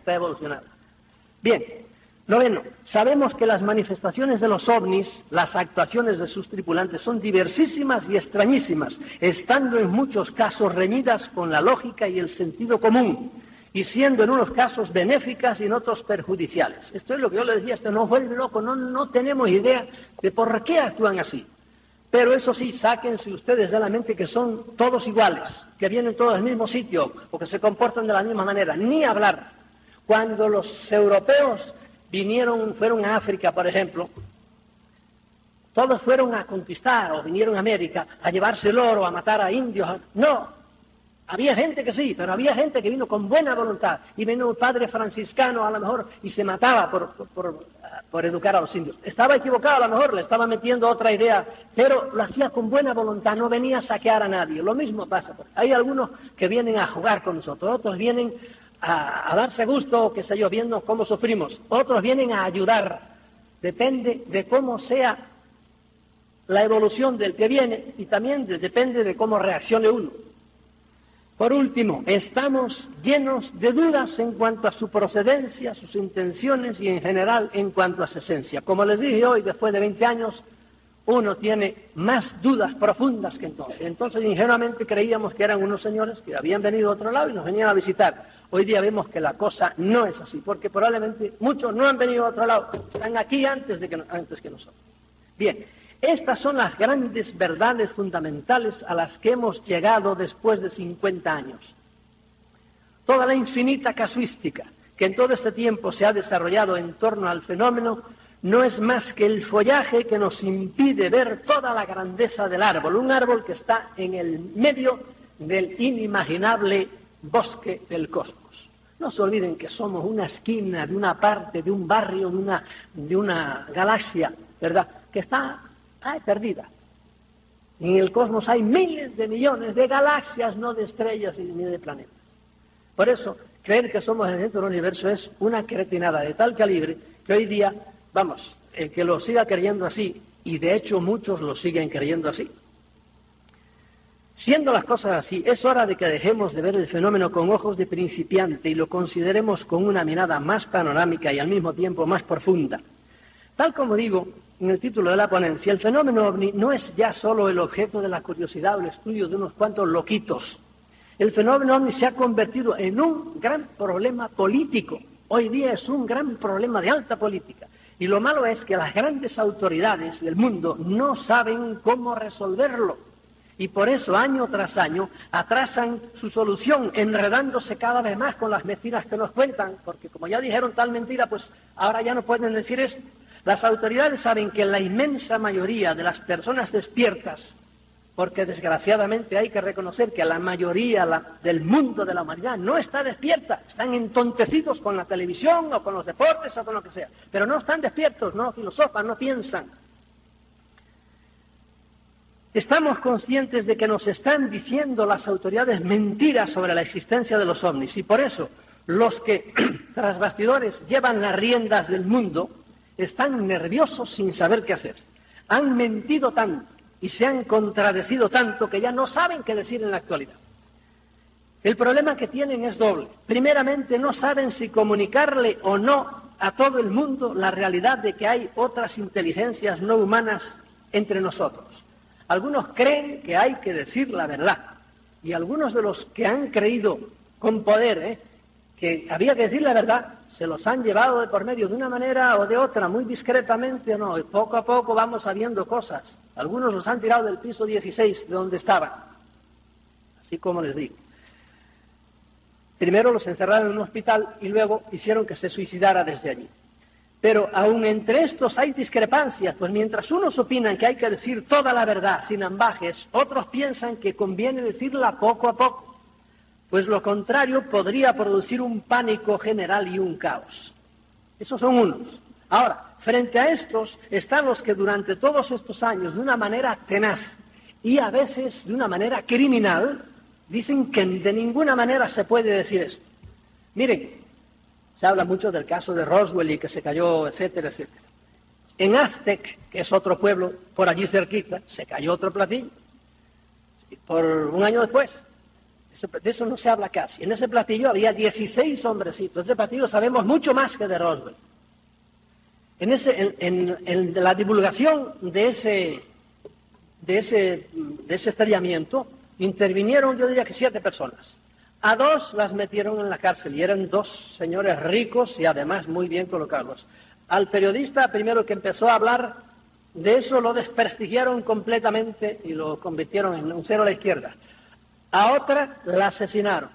está evolucionada. Bien, noveno, sabemos que las manifestaciones de los ovnis, las actuaciones de sus tripulantes son diversísimas y extrañísimas, estando en muchos casos reñidas con la lógica y el sentido común, y siendo en unos casos benéficas y en otros perjudiciales. Esto es lo que yo le decía, esto nos vuelve loco, no tenemos idea de por qué actúan así. Pero eso sí, sáquense ustedes de la mente que son todos iguales, que vienen todos al mismo sitio o que se comportan de la misma manera, ni hablar. Cuando los europeos fueron a África, por ejemplo, todos fueron a conquistar o vinieron a América a llevarse el oro, a matar a indios. No, había gente que sí, pero había gente que vino con buena voluntad y vino un padre franciscano a lo mejor y se mataba por educar a los indios. Estaba equivocado a lo mejor, le estaba metiendo otra idea, pero lo hacía con buena voluntad, no venía a saquear a nadie. Lo mismo pasa. Hay algunos que vienen a jugar con nosotros, otros vienen a darse gusto, qué sé yo, viendo cómo sufrimos. Otros vienen a ayudar. Depende de cómo sea la evolución del que viene y también depende de cómo reaccione uno. Por último, estamos llenos de dudas en cuanto a su procedencia, sus intenciones y en general en cuanto a su esencia. Como les dije hoy, después de 20 años, uno tiene más dudas profundas que entonces. Entonces, ingenuamente creíamos que eran unos señores que habían venido a otro lado y nos venían a visitar. Hoy día vemos que la cosa no es así, porque probablemente muchos no han venido a otro lado, están aquí antes que nosotros. Bien, estas son las grandes verdades fundamentales a las que hemos llegado después de 50 años. Toda la infinita casuística que en todo este tiempo se ha desarrollado en torno al fenómeno no es más que el follaje que nos impide ver toda la grandeza del árbol, un árbol que está en el medio del inimaginable bosque del cosmos. No se olviden que somos una esquina de una parte, de un barrio, de una galaxia, ¿verdad?, que está perdida. En el cosmos hay miles de millones de galaxias, no de estrellas ni de planetas. Por eso, creer que somos el centro del universo es una cretinada de tal calibre que hoy día, vamos, el que lo siga creyendo así, y de hecho muchos lo siguen creyendo así. Siendo las cosas así, es hora de que dejemos de ver el fenómeno con ojos de principiante y lo consideremos con una mirada más panorámica y al mismo tiempo más profunda. Tal como digo en el título de la ponencia, el fenómeno ovni no es ya solo el objeto de la curiosidad o el estudio de unos cuantos loquitos. El fenómeno ovni se ha convertido en un gran problema político. Hoy día es un gran problema de alta política. Y lo malo es que las grandes autoridades del mundo no saben cómo resolverlo. Y por eso, año tras año, atrasan su solución, enredándose cada vez más con las mentiras que nos cuentan, porque como ya dijeron tal mentira, pues ahora ya no pueden decir eso. Las autoridades saben que la inmensa mayoría de las personas despiertas, porque desgraciadamente hay que reconocer que la mayoría del mundo de la humanidad no está despierta, están entontecidos con la televisión o con los deportes o con lo que sea, pero no están despiertos, no filosofan, no piensan. Estamos conscientes de que nos están diciendo las autoridades mentiras sobre la existencia de los ovnis y por eso los que tras bastidores llevan las riendas del mundo están nerviosos sin saber qué hacer. Han mentido tanto y se han contradecido tanto que ya no saben qué decir en la actualidad. El problema que tienen es doble. Primeramente, no saben si comunicarle o no a todo el mundo la realidad de que hay otras inteligencias no humanas entre nosotros. Algunos creen que hay que decir la verdad y algunos de los que han creído con poder que había que decir la verdad, se los han llevado de por medio de una manera o de otra, muy discretamente o no, y poco a poco vamos sabiendo cosas. Algunos los han tirado del piso 16 de donde estaban, así como les digo. Primero los encerraron en un hospital y luego hicieron que se suicidara desde allí. Pero aún entre estos hay discrepancias, pues mientras unos opinan que hay que decir toda la verdad sin ambajes, otros piensan que conviene decirla poco a poco. Pues lo contrario podría producir un pánico general y un caos. Esos son unos. Ahora, frente a estos están los que durante todos estos años, de una manera tenaz y a veces de una manera criminal, dicen que de ninguna manera se puede decir esto. Miren, se habla mucho del caso de Roswell y que se cayó, etcétera, etcétera. En Aztec, que es otro pueblo por allí cerquita, se cayó otro platillo. Por un año después. De eso no se habla casi. En ese platillo había 16 hombrecitos. Ese platillo sabemos mucho más que de Roswell. En la divulgación de ese estrellamiento intervinieron, yo diría que 7 personas. A 2 las metieron en la cárcel y eran 2 señores ricos y además muy bien colocados. Al periodista primero que empezó a hablar de eso lo desprestigiaron completamente y lo convirtieron en un cero a la izquierda. A otra la asesinaron.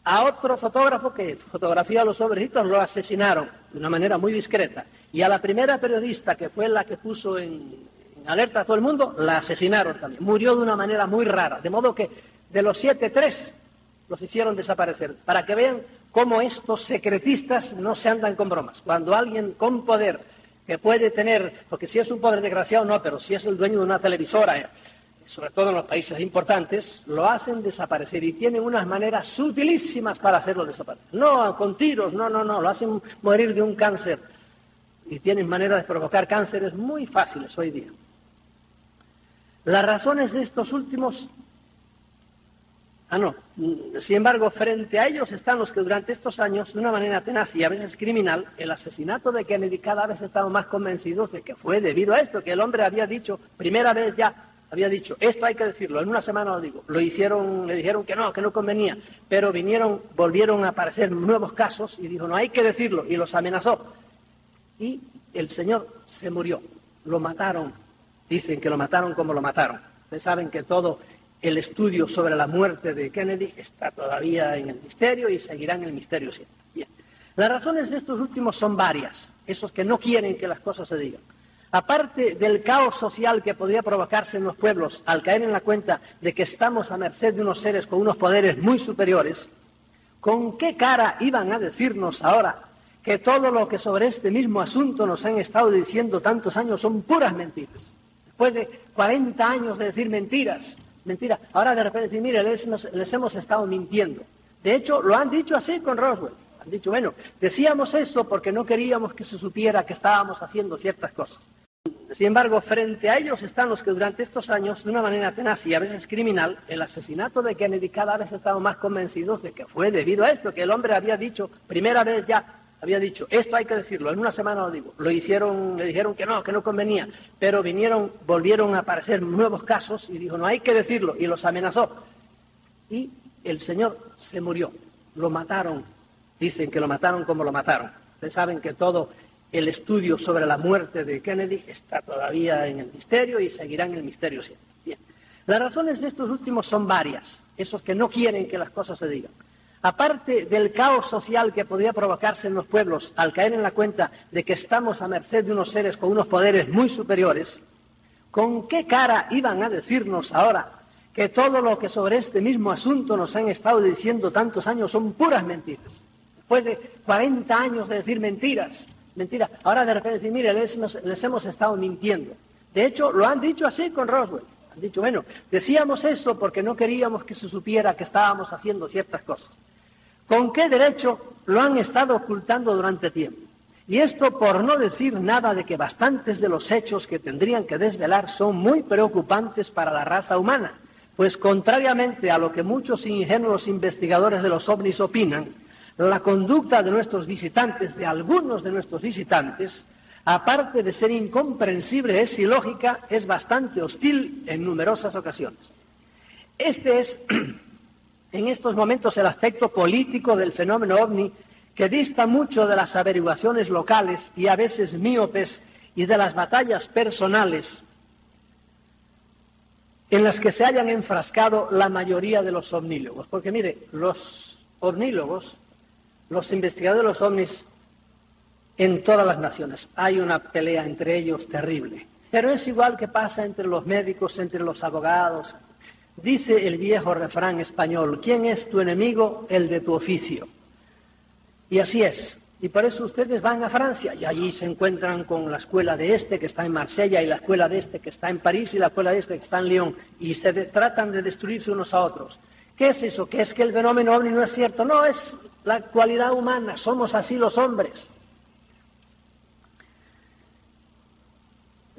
A otro fotógrafo que fotografía a los hombrecitos lo asesinaron de una manera muy discreta. Y a la primera periodista, que fue la que puso en alerta a todo el mundo, la asesinaron también. Murió de una manera muy rara. De modo que de los 7, 3 los hicieron desaparecer. Para que vean cómo estos secretistas no se andan con bromas. Cuando alguien con poder, que puede tener, porque si es un poder desgraciado no, pero si es el dueño de una televisora, sobre todo en los países importantes, lo hacen desaparecer y tienen unas maneras sutilísimas para hacerlo desaparecer. No con tiros, no, lo hacen morir de un cáncer y tienen maneras de provocar cánceres muy fáciles hoy día. Las razones de estos últimos... Sin embargo, frente a ellos están los que durante estos años, de una manera tenaz y a veces criminal, el asesinato de Kennedy, cada vez estamos más convencidos de que fue debido a esto, que el hombre había dicho, primera vez ya, había dicho, esto hay que decirlo, en una semana lo digo. Lo hicieron, le dijeron que no convenía, pero volvieron a aparecer nuevos casos y dijo, no hay que decirlo, y los amenazó. Y el señor se murió, lo mataron, dicen que lo mataron como lo mataron. Ustedes saben que todo el estudio sobre la muerte de Kennedy está todavía en el misterio y seguirá en el misterio siempre. Bien. Las razones de estos últimos son varias, esos que no quieren que las cosas se digan. Aparte del caos social que podría provocarse en los pueblos al caer en la cuenta de que estamos a merced de unos seres con unos poderes muy superiores, ¿con qué cara iban a decirnos ahora que todo lo que sobre este mismo asunto nos han estado diciendo tantos años son puras mentiras? Después de 40 años de decir mentiras, ahora de repente decir, mire, les hemos estado mintiendo. De hecho, lo han dicho así con Roswell. Han dicho, bueno, decíamos esto porque no queríamos que se supiera que estábamos haciendo ciertas cosas. Sin embargo, frente a ellos están los que durante estos años, de una manera tenaz y a veces criminal, el asesinato de Kennedy, cada vez estamos más convencidos de que fue debido a esto, que el hombre había dicho, primera vez ya, había dicho, esto hay que decirlo, en una semana lo digo. Lo hicieron, le dijeron que no convenía, pero volvieron a aparecer nuevos casos y dijo, no hay que decirlo, y los amenazó. Y el señor se murió, lo mataron, dicen que lo mataron como lo mataron. Ustedes saben que todo el estudio sobre la muerte de Kennedy está todavía en el misterio y seguirá en el misterio siempre. Bien. Las razones de estos últimos son varias, esos que no quieren que las cosas se digan. Aparte del caos social que podría provocarse en los pueblos al caer en la cuenta de que estamos a merced de unos seres con unos poderes muy superiores, ¿con qué cara iban a decirnos ahora que todo lo que sobre este mismo asunto nos han estado diciendo tantos años son puras mentiras? Después de 40 años de decir mentiras, ahora de repente decir, mire, les hemos estado mintiendo. De hecho, lo han dicho así con Roswell. Han dicho, bueno, decíamos esto porque no queríamos que se supiera que estábamos haciendo ciertas cosas. ¿Con qué derecho lo han estado ocultando durante tiempo? Y esto por no decir nada de que bastantes de los hechos que tendrían que desvelar son muy preocupantes para la raza humana, pues contrariamente a lo que muchos ingenuos investigadores de los ovnis opinan, la conducta de nuestros visitantes, de algunos de nuestros visitantes, aparte de ser incomprensible, es ilógica, es bastante hostil en numerosas ocasiones. Este es, en estos momentos, el aspecto político del fenómeno ovni, que dista mucho de las averiguaciones locales y a veces míopes y de las batallas personales en las que se hayan enfrascado la mayoría de los ovnílogos. Porque mire, los ovnílogos, los investigadores de los ovnis, en todas las naciones hay una pelea entre ellos terrible. Pero es igual que pasa entre los médicos, entre los abogados. Dice el viejo refrán español, ¿quién es tu enemigo? El de tu oficio. Y así es. Y por eso ustedes van a Francia y allí se encuentran con la escuela de este que está en Marsella y la escuela de este que está en París y la escuela de este que está en Lyon y tratan de destruirse unos a otros. ¿Qué es eso? ¿Qué es que el fenómeno ovni no es cierto? No, es la cualidad humana, somos así los hombres.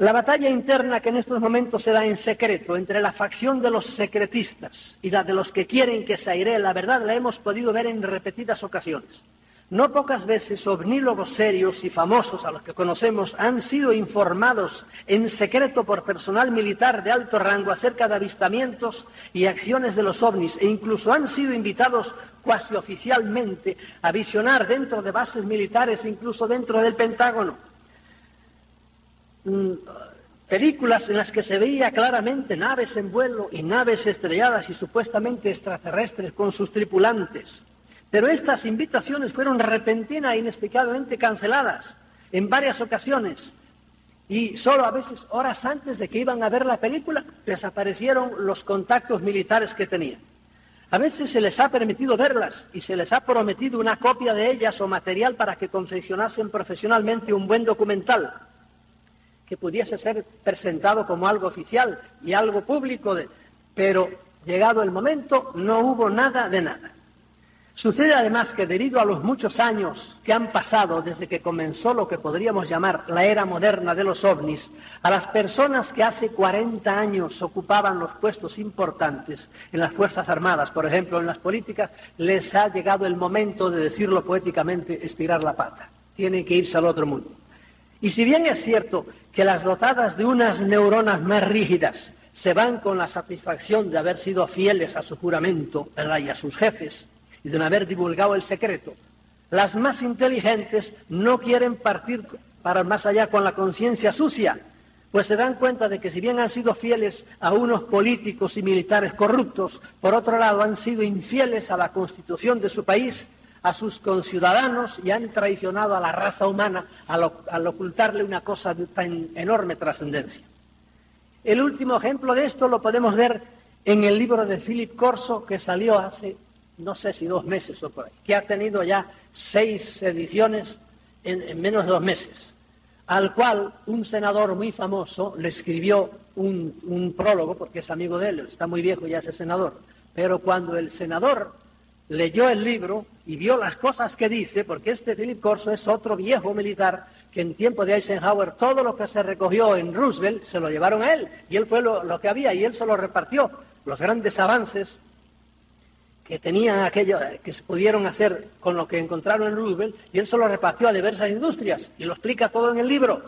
La batalla interna que en estos momentos se da en secreto entre la facción de los secretistas y la de los que quieren que se airee la verdad la hemos podido ver en repetidas ocasiones. No pocas veces ovnílogos serios y famosos a los que conocemos han sido informados en secreto por personal militar de alto rango acerca de avistamientos y acciones de los ovnis e incluso han sido invitados cuasi oficialmente a visionar dentro de bases militares, incluso dentro del Pentágono. Películas en las que se veía claramente naves en vuelo y naves estrelladas y supuestamente extraterrestres con sus tripulantes. Pero estas invitaciones fueron repentinas e inexplicablemente canceladas en varias ocasiones y solo a veces horas antes de que iban a ver la película desaparecieron los contactos militares que tenían. A veces se les ha permitido verlas y se les ha prometido una copia de ellas o material para que confeccionasen profesionalmente un buen documental que pudiese ser presentado como algo oficial y algo público, pero llegado el momento no hubo nada de nada. Sucede además que debido a los muchos años que han pasado desde que comenzó lo que podríamos llamar la era moderna de los ovnis, a las personas que hace 40 años ocupaban los puestos importantes en las Fuerzas Armadas, por ejemplo, en las políticas, les ha llegado el momento de decirlo poéticamente, estirar la pata. Tienen que irse al otro mundo. Y si bien es cierto que las dotadas de unas neuronas más rígidas se van con la satisfacción de haber sido fieles a su juramento, ¿verdad?, y a sus jefes, y de no haber divulgado el secreto, las más inteligentes no quieren partir para más allá con la conciencia sucia, pues se dan cuenta de que si bien han sido fieles a unos políticos y militares corruptos, por otro lado han sido infieles a la Constitución de su país, a sus conciudadanos y han traicionado a la raza humana al ocultarle una cosa de tan enorme trascendencia. El último ejemplo de esto lo podemos ver en el libro de Philip Corso que salió hace no sé si 2 meses o por ahí, que ha tenido ya 6 ediciones en menos de 2 meses, al cual un senador muy famoso le escribió un prólogo, porque es amigo de él, está muy viejo ya ese senador, pero cuando el senador leyó el libro y vio las cosas que dice, porque este Philip Corso es otro viejo militar que en tiempo de Eisenhower todo lo que se recogió en Roosevelt se lo llevaron a él, y él fue lo que había, y él se lo repartió, los grandes avances que tenían aquello, que se pudieron hacer con lo que encontraron en Roosevelt, y él se lo repartió a diversas industrias, y lo explica todo en el libro.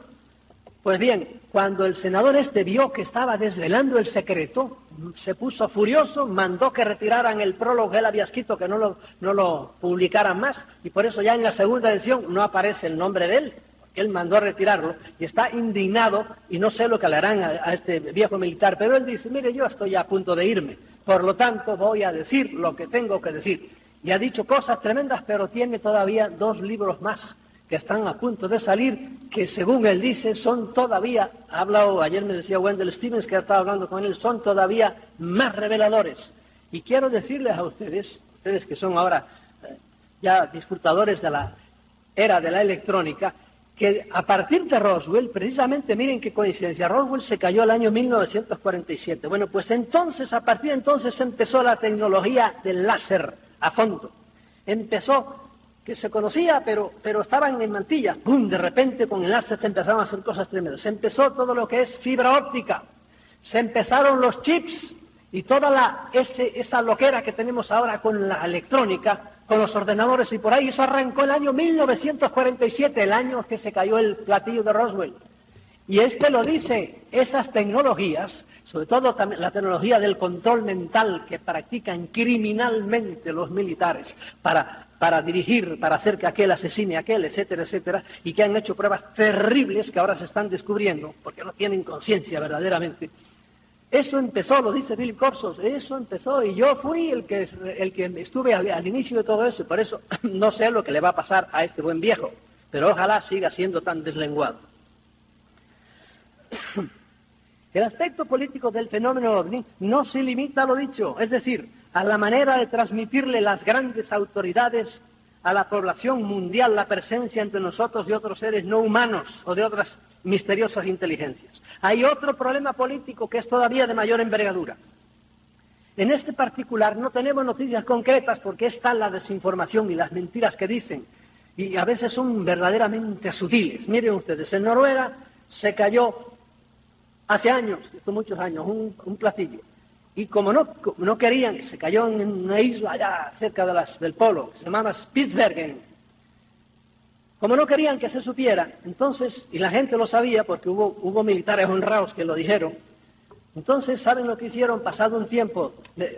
Pues bien, cuando el senador vio que estaba desvelando el secreto, se puso furioso, mandó que retiraran el prólogo que él había escrito, que no lo publicaran más, y por eso ya en la segunda edición no aparece el nombre de él, porque él mandó a retirarlo, y está indignado, y no sé lo que le harán a este viejo militar, pero él dice, mire, yo estoy a punto de irme, por lo tanto voy a decir lo que tengo que decir. Y ha dicho cosas tremendas, pero tiene todavía 2 libros más que están a punto de salir, que según él dice son todavía, ayer me decía Wendell Stevens que ha estado hablando con él, son todavía más reveladores. Y quiero decirles a ustedes que son ahora ya disfrutadores de la era de la electrónica, que a partir de Roswell, precisamente, miren qué coincidencia, Roswell se cayó el año 1947. Bueno, pues entonces, a partir de entonces empezó la tecnología del láser a fondo. Empezó, que se conocía, pero estaban en mantilla. ¡Pum! De repente con el láser se empezaron a hacer cosas tremendas. Se empezó todo lo que es fibra óptica. Se empezaron los chips y toda esa loquera que tenemos ahora con la electrónica, con los ordenadores y por ahí. Eso arrancó el año 1947, el año que se cayó el platillo de Roswell. Y lo dice, esas tecnologías, sobre todo también la tecnología del control mental que practican criminalmente los militares para dirigir, para hacer que aquel asesine a aquel, etcétera, etcétera, y que han hecho pruebas terribles que ahora se están descubriendo, porque no tienen conciencia verdaderamente. Eso empezó, lo dice Philip Corso, eso empezó, y yo fui el que estuve al inicio de todo eso, y por eso no sé lo que le va a pasar a este buen viejo, pero ojalá siga siendo tan deslenguado. El aspecto político del fenómeno OVNI no se limita a lo dicho, es decir, a la manera de transmitirle las grandes autoridades a la población mundial la presencia entre nosotros de otros seres no humanos o de otras misteriosas inteligencias. Hay otro problema político que es todavía de mayor envergadura. En este particular no tenemos noticias concretas porque está la desinformación y las mentiras que dicen, y a veces son verdaderamente sutiles. Miren ustedes, en Noruega se cayó hace años, esto muchos años, un platillo. Y como no querían, que se cayó en una isla allá cerca del polo, que se llamaba Spitsbergen. Como no querían que se supiera, entonces, y la gente lo sabía porque hubo militares honrados que lo dijeron, entonces, ¿saben lo que hicieron? Pasado un tiempo,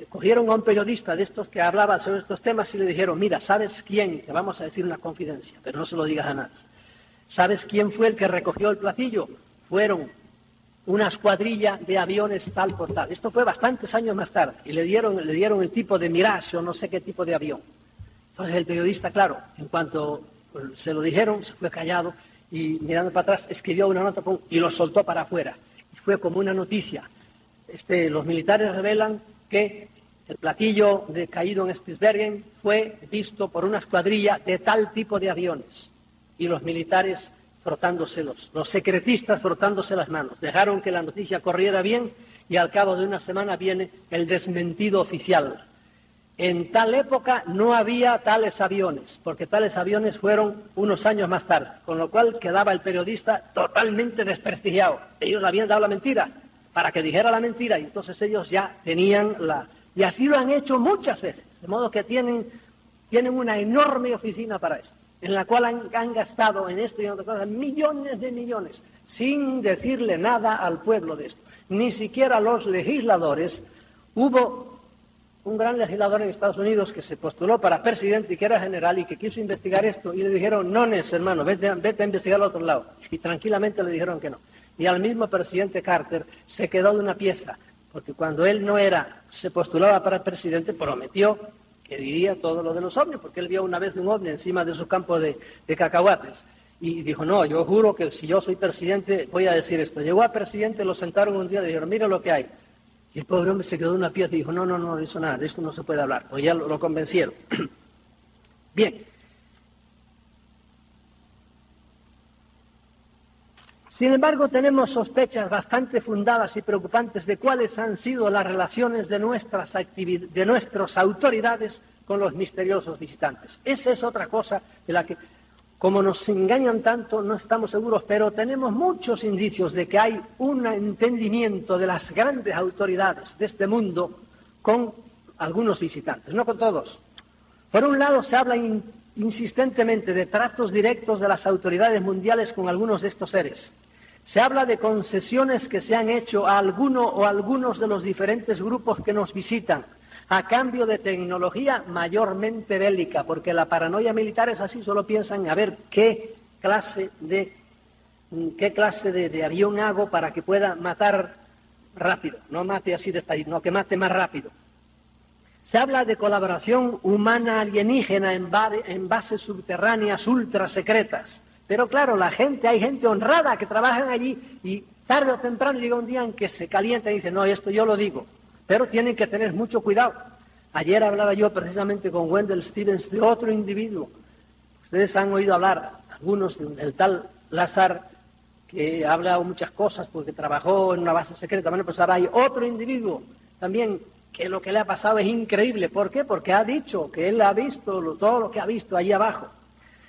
cogieron a un periodista de estos que hablaba sobre estos temas y le dijeron, mira, ¿sabes quién? Te vamos a decir una confidencia, pero no se lo digas a nadie. ¿Sabes quién fue el que recogió el platillo? Fueron una escuadrilla de aviones tal por tal. Esto fue bastantes años más tarde y le dieron el tipo de Mirage o no sé qué tipo de avión. Entonces el periodista, claro, en cuanto se lo dijeron, se fue callado y mirando para atrás escribió una nota y lo soltó para afuera. Y fue como una noticia. Los militares revelan que el platillo caído en Spitsbergen fue visto por una escuadrilla de tal tipo de aviones. Y los militares los secretistas frotándose las manos. Dejaron que la noticia corriera bien y al cabo de una semana viene el desmentido oficial. En tal época no había tales aviones, porque tales aviones fueron unos años más tarde, con lo cual quedaba el periodista totalmente desprestigiado. Ellos le habían dado la mentira para que dijera la mentira y entonces ellos ya tenían y así lo han hecho muchas veces, de modo que tienen una enorme oficina para eso, en la cual han gastado en esto y en otras cosas millones de millones, sin decirle nada al pueblo de esto. Ni siquiera los legisladores. Hubo un gran legislador en Estados Unidos que se postuló para presidente y que era general y que quiso investigar esto y le dijeron, no, hermano, vete a investigar al otro lado. Y tranquilamente le dijeron que no. Y al mismo presidente Carter se quedó de una pieza, porque cuando él se postulaba para presidente, prometió que diría todo lo de los ovnis, porque él vio una vez un ovni encima de su campo de cacahuates. Y dijo, no, yo juro que si yo soy presidente voy a decir esto. Llegó a presidente, lo sentaron un día y le dijeron, mira lo que hay. Y el pobre hombre se quedó de una pieza y dijo, no, de eso nada, de esto no se puede hablar. Pues ya lo convencieron. Bien. Sin embargo, tenemos sospechas bastante fundadas y preocupantes de cuáles han sido las relaciones de nuestras autoridades con los misteriosos visitantes. Esa es otra cosa de la que, como nos engañan tanto, no estamos seguros, pero tenemos muchos indicios de que hay un entendimiento de las grandes autoridades de este mundo con algunos visitantes, no con todos. Por un lado, se habla insistentemente de tratos directos de las autoridades mundiales con algunos de estos seres. Se habla de concesiones que se han hecho a alguno o algunos de los diferentes grupos que nos visitan, a cambio de tecnología mayormente bélica, porque la paranoia militar es así, solo piensan a ver qué clase de avión hago para que pueda matar rápido, no mate así despacito, no, que mate más rápido. Se habla de colaboración humana alienígena en bases subterráneas ultra secretas. Pero claro, hay gente honrada que trabajan allí y tarde o temprano llega un día en que se calienta y dice, no, esto yo lo digo. Pero tienen que tener mucho cuidado. Ayer hablaba yo precisamente con Wendell Stevens de otro individuo. Ustedes han oído hablar, algunos, del tal Lazar, que ha hablado muchas cosas porque trabajó en una base secreta. Bueno, pues ahora hay otro individuo también que lo que le ha pasado es increíble. ¿Por qué? Porque ha dicho que él ha visto todo lo que ha visto allí abajo.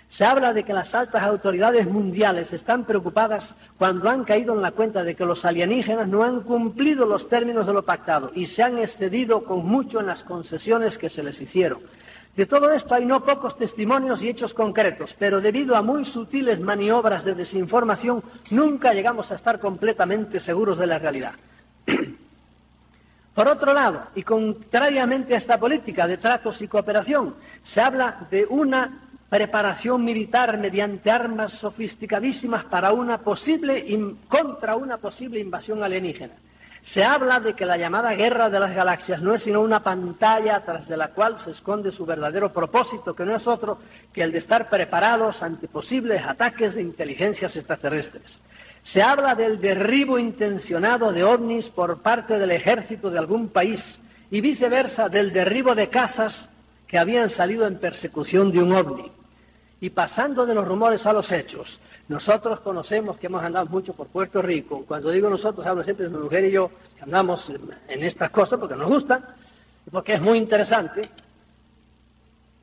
Se habla de que las altas autoridades mundiales están preocupadas cuando han caído en la cuenta de que los alienígenas no han cumplido los términos de lo pactado y se han excedido con mucho en las concesiones que se les hicieron. De todo esto hay no pocos testimonios y hechos concretos, pero debido a muy sutiles maniobras de desinformación, nunca llegamos a estar completamente seguros de la realidad. Por otro lado, y contrariamente a esta política de tratos y cooperación, se habla de una preparación militar mediante armas sofisticadísimas contra una posible invasión alienígena. Se habla de que la llamada guerra de las galaxias no es sino una pantalla tras de la cual se esconde su verdadero propósito, que no es otro que el de estar preparados ante posibles ataques de inteligencias extraterrestres. Se habla del derribo intencionado de ovnis por parte del ejército de algún país y viceversa del derribo de casas que habían salido en persecución de un ovni. Y pasando de los rumores a los hechos, nosotros conocemos que hemos andado mucho por Puerto Rico. Cuando digo nosotros, hablo siempre de mi mujer y yo, que andamos en estas cosas porque nos gustan y porque es muy interesante.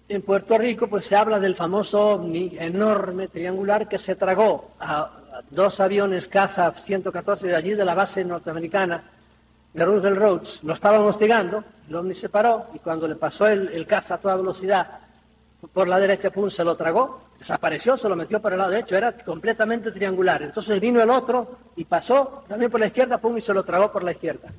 En Puerto Rico pues se habla del famoso ovni enorme, triangular, que se tragó a dos aviones caza 114 de allí de la base norteamericana de Roosevelt Roads, lo estaban hostigando, el ovni se paró y cuando le pasó el caza a toda velocidad por la derecha, pum, se lo tragó, desapareció, se lo metió por el lado derecho, era completamente triangular. Entonces vino el otro y pasó también por la izquierda, pum, y se lo tragó por la izquierda.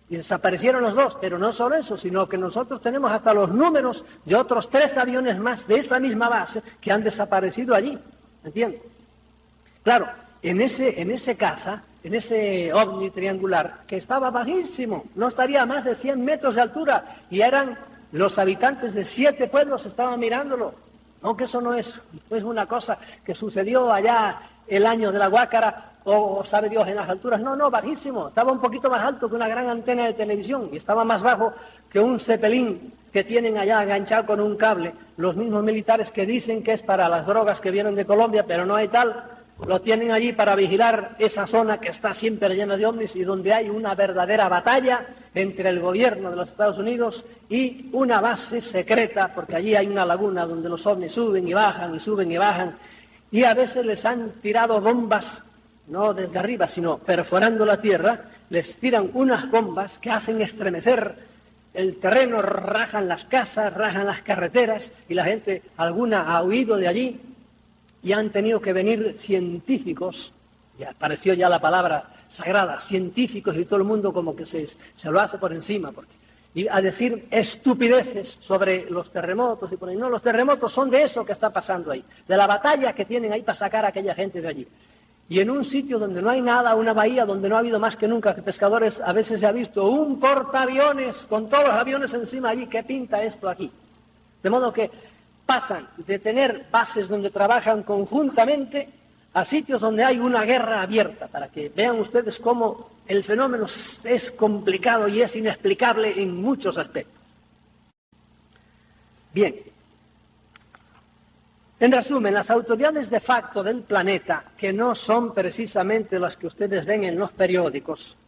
Y desaparecieron los dos, pero no solo eso, sino que nosotros tenemos hasta los números de otros 3 aviones más de esa misma base que han desaparecido allí, ¿entiendes? Claro, en ese caza, en ese ovni triangular, que estaba bajísimo, no estaría a más de 100 metros de altura, y eran los habitantes de 7 pueblos estaban mirándolo. Aunque eso no es una cosa que sucedió allá el año de la Guácara, o sabe Dios en las alturas. No, bajísimo. Estaba un poquito más alto que una gran antena de televisión y estaba más bajo que un cepelín que tienen allá enganchado con un cable. Los mismos militares que dicen que es para las drogas que vienen de Colombia, pero no hay tal, lo tienen allí para vigilar esa zona que está siempre llena de ovnis y donde hay una verdadera batalla entre el gobierno de los Estados Unidos y una base secreta, porque allí hay una laguna donde los ovnis suben y bajan y suben y bajan, y a veces les han tirado bombas, no desde arriba, sino perforando la tierra, les tiran unas bombas que hacen estremecer el terreno, rajan las casas, rajan las carreteras, y la gente, alguna ha huido de allí, y han tenido que venir científicos, y apareció ya la palabra sagrada, científicos, y todo el mundo como que se lo hace por encima, y a decir estupideces sobre los terremotos, y por ahí. No, los terremotos son de eso que está pasando ahí, de la batalla que tienen ahí para sacar a aquella gente de allí. Y en un sitio donde no hay nada, una bahía donde no ha habido más que nunca que pescadores, a veces se ha visto un portaaviones con todos los aviones encima allí. ¿Qué pinta esto aquí? De modo que pasan de tener bases donde trabajan conjuntamente a sitios donde hay una guerra abierta, para que vean ustedes cómo el fenómeno es complicado y es inexplicable en muchos aspectos. Bien. En resumen, las autoridades de facto del planeta, que no son precisamente las que ustedes ven en los periódicos,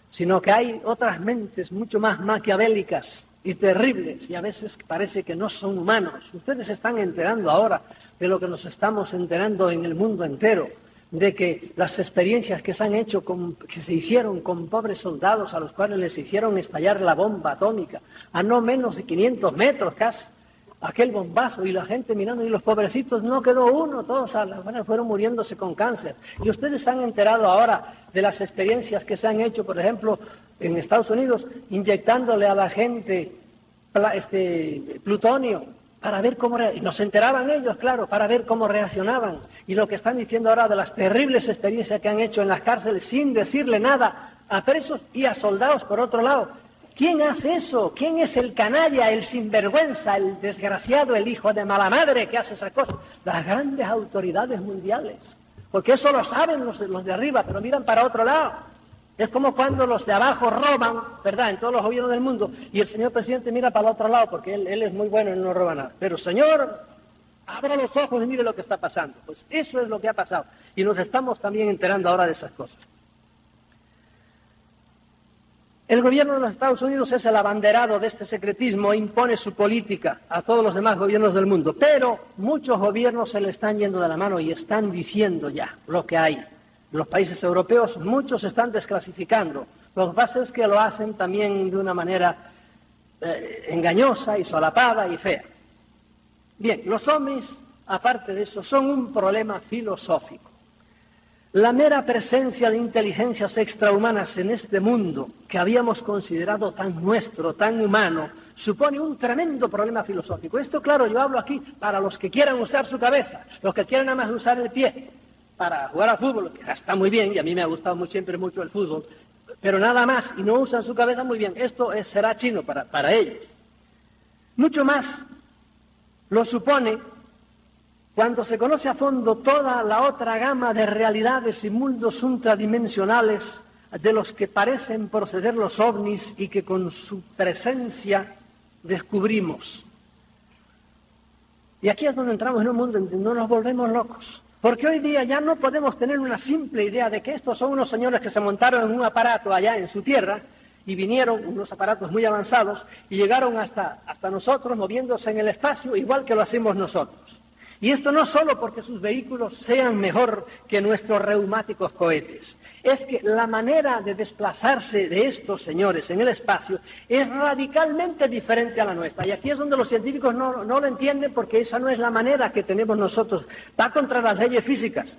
sino que hay otras mentes mucho más maquiavélicas y terribles, y a veces parece que no son humanos. Ustedes se están enterando ahora de lo que nos estamos enterando en el mundo entero, de que las experiencias que se han hecho, que se hicieron con pobres soldados a los cuales les hicieron estallar la bomba atómica a no menos de 500 metros casi, aquel bombazo, y la gente mirando, y los pobrecitos, no quedó uno, todos fueron muriéndose con cáncer. Y ustedes se han enterado ahora de las experiencias que se han hecho, por ejemplo, en Estados Unidos, inyectándole a la gente plutonio, para ver cómo, y nos enteraban ellos, claro, para ver cómo reaccionaban. Y lo que están diciendo ahora de las terribles experiencias que han hecho en las cárceles, sin decirle nada a presos y a soldados por otro lado. ¿Quién hace eso? ¿Quién es el canalla, el sinvergüenza, el desgraciado, el hijo de mala madre que hace esas cosas? Las grandes autoridades mundiales. Porque eso lo saben los de arriba, pero miran para otro lado. Es como cuando los de abajo roban, ¿verdad?, en todos los gobiernos del mundo, y el señor presidente mira para el otro lado, porque él es muy bueno y no roba nada. Pero, señor, abra los ojos y mire lo que está pasando. Pues eso es lo que ha pasado. Y nos estamos también enterando ahora de esas cosas. El gobierno de los Estados Unidos es el abanderado de este secretismo e impone su política a todos los demás gobiernos del mundo, pero muchos gobiernos se le están yendo de la mano y están diciendo ya lo que hay. Los países europeos, muchos están desclasificando. Lo que pasa es que lo hacen también de una manera engañosa y solapada y fea. Bien, los ovnis, aparte de eso, son un problema filosófico. La mera presencia de inteligencias extrahumanas en este mundo, que habíamos considerado tan nuestro, tan humano, supone un tremendo problema filosófico. Esto, claro, yo hablo aquí para los que quieran usar su cabeza, los que quieran nada más usar el pie para jugar al fútbol, que está muy bien, y a mí me ha gustado siempre mucho el fútbol, pero nada más, y no usan su cabeza muy bien. Esto será chino para ellos. Mucho más lo supone cuando se conoce a fondo toda la otra gama de realidades y mundos ultradimensionales de los que parecen proceder los ovnis y que con su presencia descubrimos. Y aquí es donde entramos en un mundo en donde no nos volvemos locos. Porque hoy día ya no podemos tener una simple idea de que estos son unos señores que se montaron en un aparato allá en su tierra y vinieron, unos aparatos muy avanzados, y llegaron hasta nosotros moviéndose en el espacio igual que lo hacemos nosotros. Y esto no solo porque sus vehículos sean mejor que nuestros reumáticos cohetes, es que la manera de desplazarse de estos señores en el espacio es radicalmente diferente a la nuestra. Y aquí es donde los científicos no lo entienden, porque esa no es la manera que tenemos nosotros. Va contra las leyes físicas.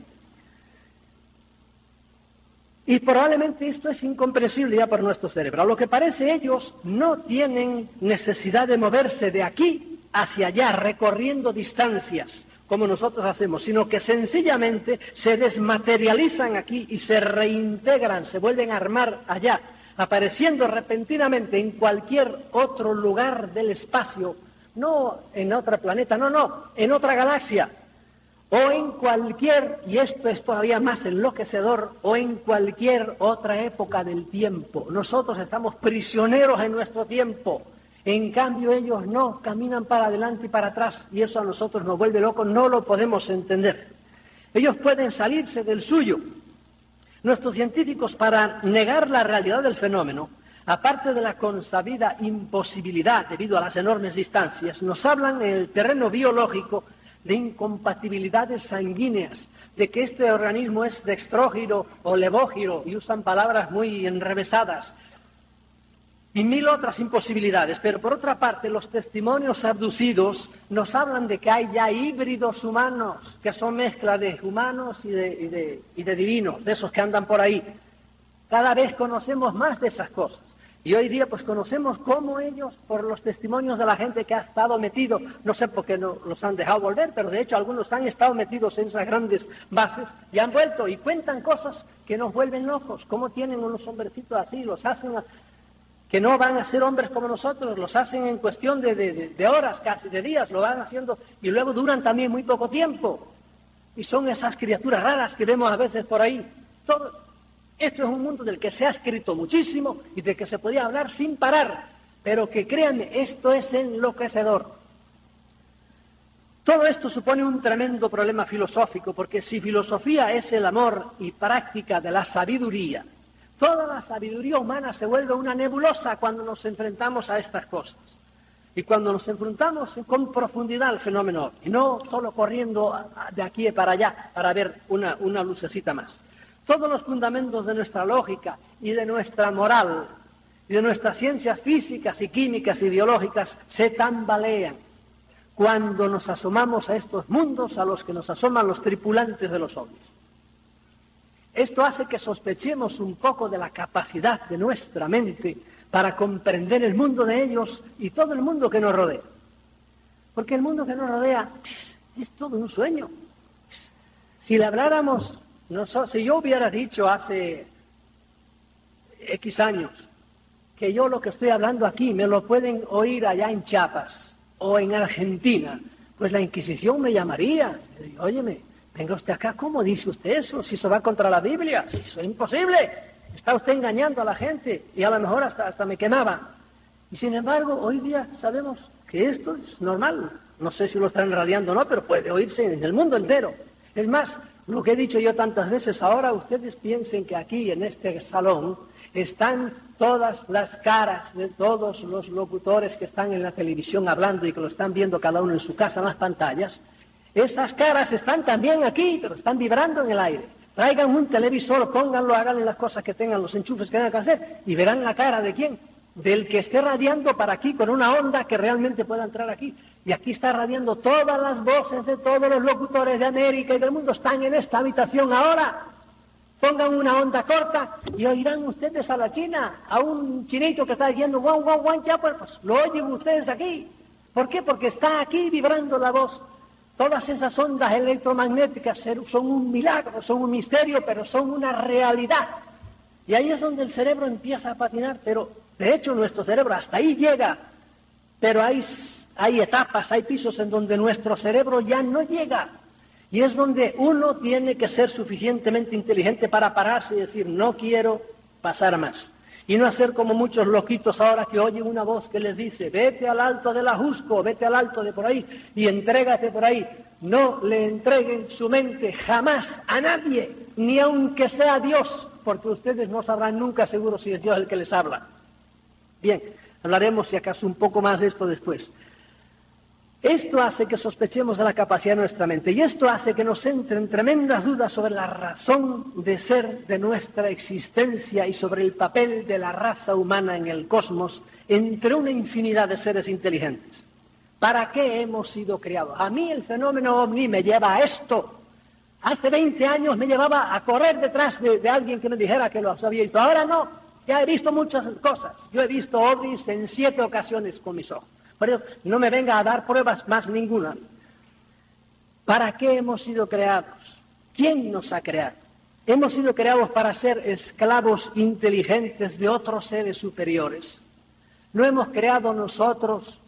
Y probablemente esto es incomprensible ya por nuestro cerebro. A lo que parece, ellos no tienen necesidad de moverse de aquí hacia allá, recorriendo distancias, como nosotros hacemos, sino que sencillamente se desmaterializan aquí y se reintegran, se vuelven a armar allá, apareciendo repentinamente en cualquier otro lugar del espacio, no en otro planeta, no, en otra galaxia, o en cualquier, y esto es todavía más enloquecedor, o en cualquier otra época del tiempo. Nosotros estamos prisioneros en nuestro tiempo. En cambio, ellos no, caminan para adelante y para atrás, y eso a nosotros nos vuelve locos, no lo podemos entender. Ellos pueden salirse del suyo. Nuestros científicos, para negar la realidad del fenómeno, aparte de la consabida imposibilidad debido a las enormes distancias, nos hablan en el terreno biológico de incompatibilidades sanguíneas, de que este organismo es dextrógiro o levógiro, y usan palabras muy enrevesadas, y mil otras imposibilidades. Pero por otra parte, los testimonios abducidos nos hablan de que hay ya híbridos humanos, que son mezcla de humanos y de divinos, de esos que andan por ahí. Cada vez conocemos más de esas cosas. Y hoy día pues conocemos cómo ellos, por los testimonios de la gente que ha estado metido, no sé por qué no los han dejado volver, pero de hecho algunos han estado metidos en esas grandes bases y han vuelto y cuentan cosas que nos vuelven locos. Cómo tienen unos hombrecitos así, los hacen que no van a ser hombres como nosotros, los hacen en cuestión de horas, casi de días, lo van haciendo y luego duran también muy poco tiempo. Y son esas criaturas raras que vemos a veces por ahí. Esto es un mundo del que se ha escrito muchísimo y del que se podía hablar sin parar, pero que créanme, esto es enloquecedor. Todo esto supone un tremendo problema filosófico, porque si filosofía es el amor y práctica de la sabiduría, toda la sabiduría humana se vuelve una nebulosa cuando nos enfrentamos a estas cosas. Y cuando nos enfrentamos con profundidad al fenómeno, y no solo corriendo de aquí para allá para ver una lucecita más. Todos los fundamentos de nuestra lógica y de nuestra moral y de nuestras ciencias físicas y químicas y biológicas se tambalean cuando nos asomamos a estos mundos a los que nos asoman los tripulantes de los ovnis. Esto hace que sospechemos un poco de la capacidad de nuestra mente para comprender el mundo de ellos y todo el mundo que nos rodea. Porque el mundo que nos rodea es todo un sueño. Si le habláramos, si yo hubiera dicho hace X años que yo lo que estoy hablando aquí me lo pueden oír allá en Chiapas o en Argentina, pues la Inquisición me llamaría. Óyeme, venga usted acá, ¿cómo dice usted eso? Si eso va contra la Biblia, si eso es imposible. Está usted engañando a la gente y a lo mejor hasta me quemaba. Y sin embargo, hoy día sabemos que esto es normal. No sé si lo están radiando o no, pero puede oírse en el mundo entero. Es más, lo que he dicho yo tantas veces, ahora ustedes piensen que aquí en este salón están todas las caras de todos los locutores que están en la televisión hablando y que lo están viendo cada uno en su casa en las pantallas. Esas caras están también aquí, pero están vibrando en el aire. Traigan un televisor, pónganlo, háganle las cosas que tengan, los enchufes que tengan que hacer, y verán la cara de quién, del que esté radiando para aquí con una onda que realmente pueda entrar aquí. Y aquí está radiando todas las voces de todos los locutores de América y del mundo, están en esta habitación ahora. Pongan una onda corta y oirán ustedes a la China, a un chinito que está diciendo guau, guau, guau, ya, pues lo oyen ustedes aquí. ¿Por qué? Porque está aquí vibrando la voz. Todas esas ondas electromagnéticas son un milagro, son un misterio, pero son una realidad. Y ahí es donde el cerebro empieza a patinar, pero de hecho nuestro cerebro hasta ahí llega, pero hay etapas, hay pisos en donde nuestro cerebro ya no llega. Y es donde uno tiene que ser suficientemente inteligente para pararse y decir, no quiero pasar más. Y no hacer como muchos loquitos ahora que oyen una voz que les dice, vete al alto del Ajusco, vete al alto de por ahí y entrégate por ahí. No le entreguen su mente jamás a nadie, ni aunque sea Dios, porque ustedes no sabrán nunca seguro si es Dios el que les habla. Bien, hablaremos si acaso un poco más de esto después. Esto hace que sospechemos de la capacidad de nuestra mente y esto hace que nos entren tremendas dudas sobre la razón de ser de nuestra existencia y sobre el papel de la raza humana en el cosmos entre una infinidad de seres inteligentes. ¿Para qué hemos sido creados? A mí el fenómeno ovni me lleva a esto. Hace 20 años me llevaba a correr detrás de alguien que me dijera que lo había visto. Ahora no, ya he visto muchas cosas. Yo he visto ovnis en 7 ocasiones con mis ojos. Por eso no me venga a dar pruebas más ninguna. ¿Para qué hemos sido creados? ¿Quién nos ha creado? Hemos sido creados para ser esclavos inteligentes de otros seres superiores. No hemos creado nosotros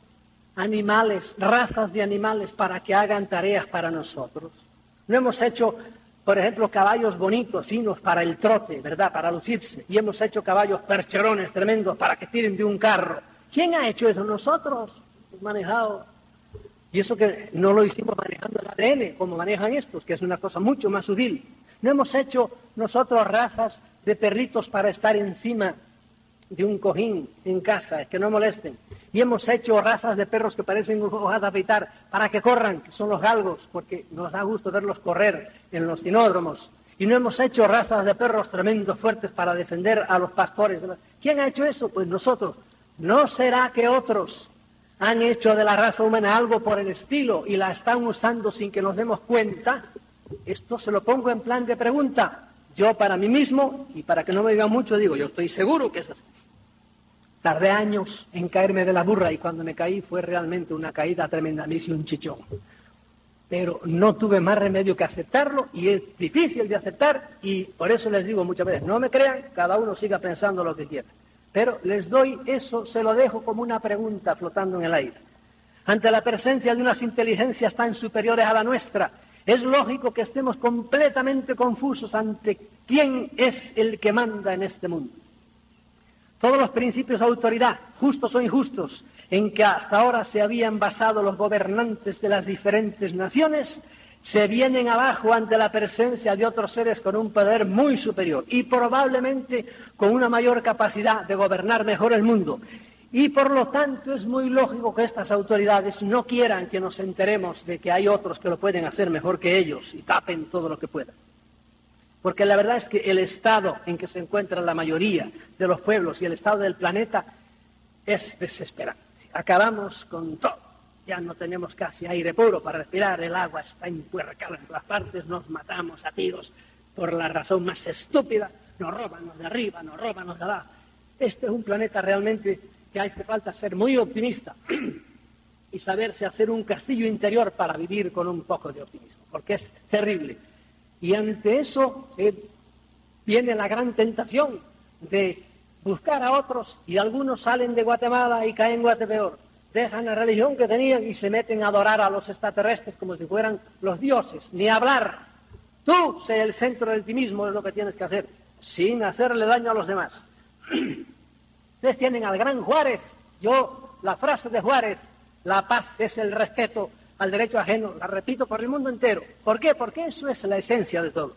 animales, razas de animales para que hagan tareas para nosotros. No hemos hecho, por ejemplo, caballos bonitos, finos para el trote, ¿verdad? Para lucirse. Y hemos hecho caballos percherones tremendos para que tiren de un carro. ¿Quién ha hecho eso? Nosotros. Manejado. Y eso que no lo hicimos manejando el ADN, como manejan estos, que es una cosa mucho más sutil. No hemos hecho nosotros razas de perritos para estar encima de un cojín en casa, que no molesten. Y hemos hecho razas de perros que parecen hojas de afeitar para que corran, que son los galgos, porque nos da gusto verlos correr en los cinódromos. Y no hemos hecho razas de perros tremendos, fuertes, para defender a los pastores. ¿Quién ha hecho eso? Pues nosotros. ¿No será que otros han hecho de la raza humana algo por el estilo y la están usando sin que nos demos cuenta? Esto se lo pongo en plan de pregunta. Yo para mí mismo, y para que no me digan mucho, digo, yo estoy seguro que es así. Tardé años en caerme de la burra y cuando me caí fue realmente una caída tremenda, me hice un chichón. Pero no tuve más remedio que aceptarlo y es difícil de aceptar y por eso les digo muchas veces, no me crean, cada uno siga pensando lo que quiera. Pero les doy eso, se lo dejo como una pregunta flotando en el aire. Ante la presencia de unas inteligencias tan superiores a la nuestra, es lógico que estemos completamente confusos ante quién es el que manda en este mundo. Todos los principios de autoridad, justos o injustos, en que hasta ahora se habían basado los gobernantes de las diferentes naciones, se vienen abajo ante la presencia de otros seres con un poder muy superior y probablemente con una mayor capacidad de gobernar mejor el mundo. Y por lo tanto es muy lógico que estas autoridades no quieran que nos enteremos de que hay otros que lo pueden hacer mejor que ellos y tapen todo lo que puedan. Porque la verdad es que el estado en que se encuentra la mayoría de los pueblos y el estado del planeta es desesperante. Acabamos con todo. Ya no tenemos casi aire puro para respirar, el agua está empuercada en todas partes, nos matamos a tiros por la razón más estúpida, nos roban los de arriba, nos roban los de abajo. Este es un planeta realmente que hace falta ser muy optimista y saberse hacer un castillo interior para vivir con un poco de optimismo, porque es terrible. Y ante eso viene la gran tentación de buscar a otros y algunos salen de Guatemala y caen en Guatepeor. Dejan la religión que tenían y se meten a adorar a los extraterrestres como si fueran los dioses. Ni hablar. Tú sé el centro del ti mismo, es lo que tienes que hacer, sin hacerle daño a los demás. Ustedes tienen al gran Juárez. La frase de Juárez, la paz es el respeto al derecho ajeno, la repito por el mundo entero. ¿Por qué? Porque eso es la esencia de todo.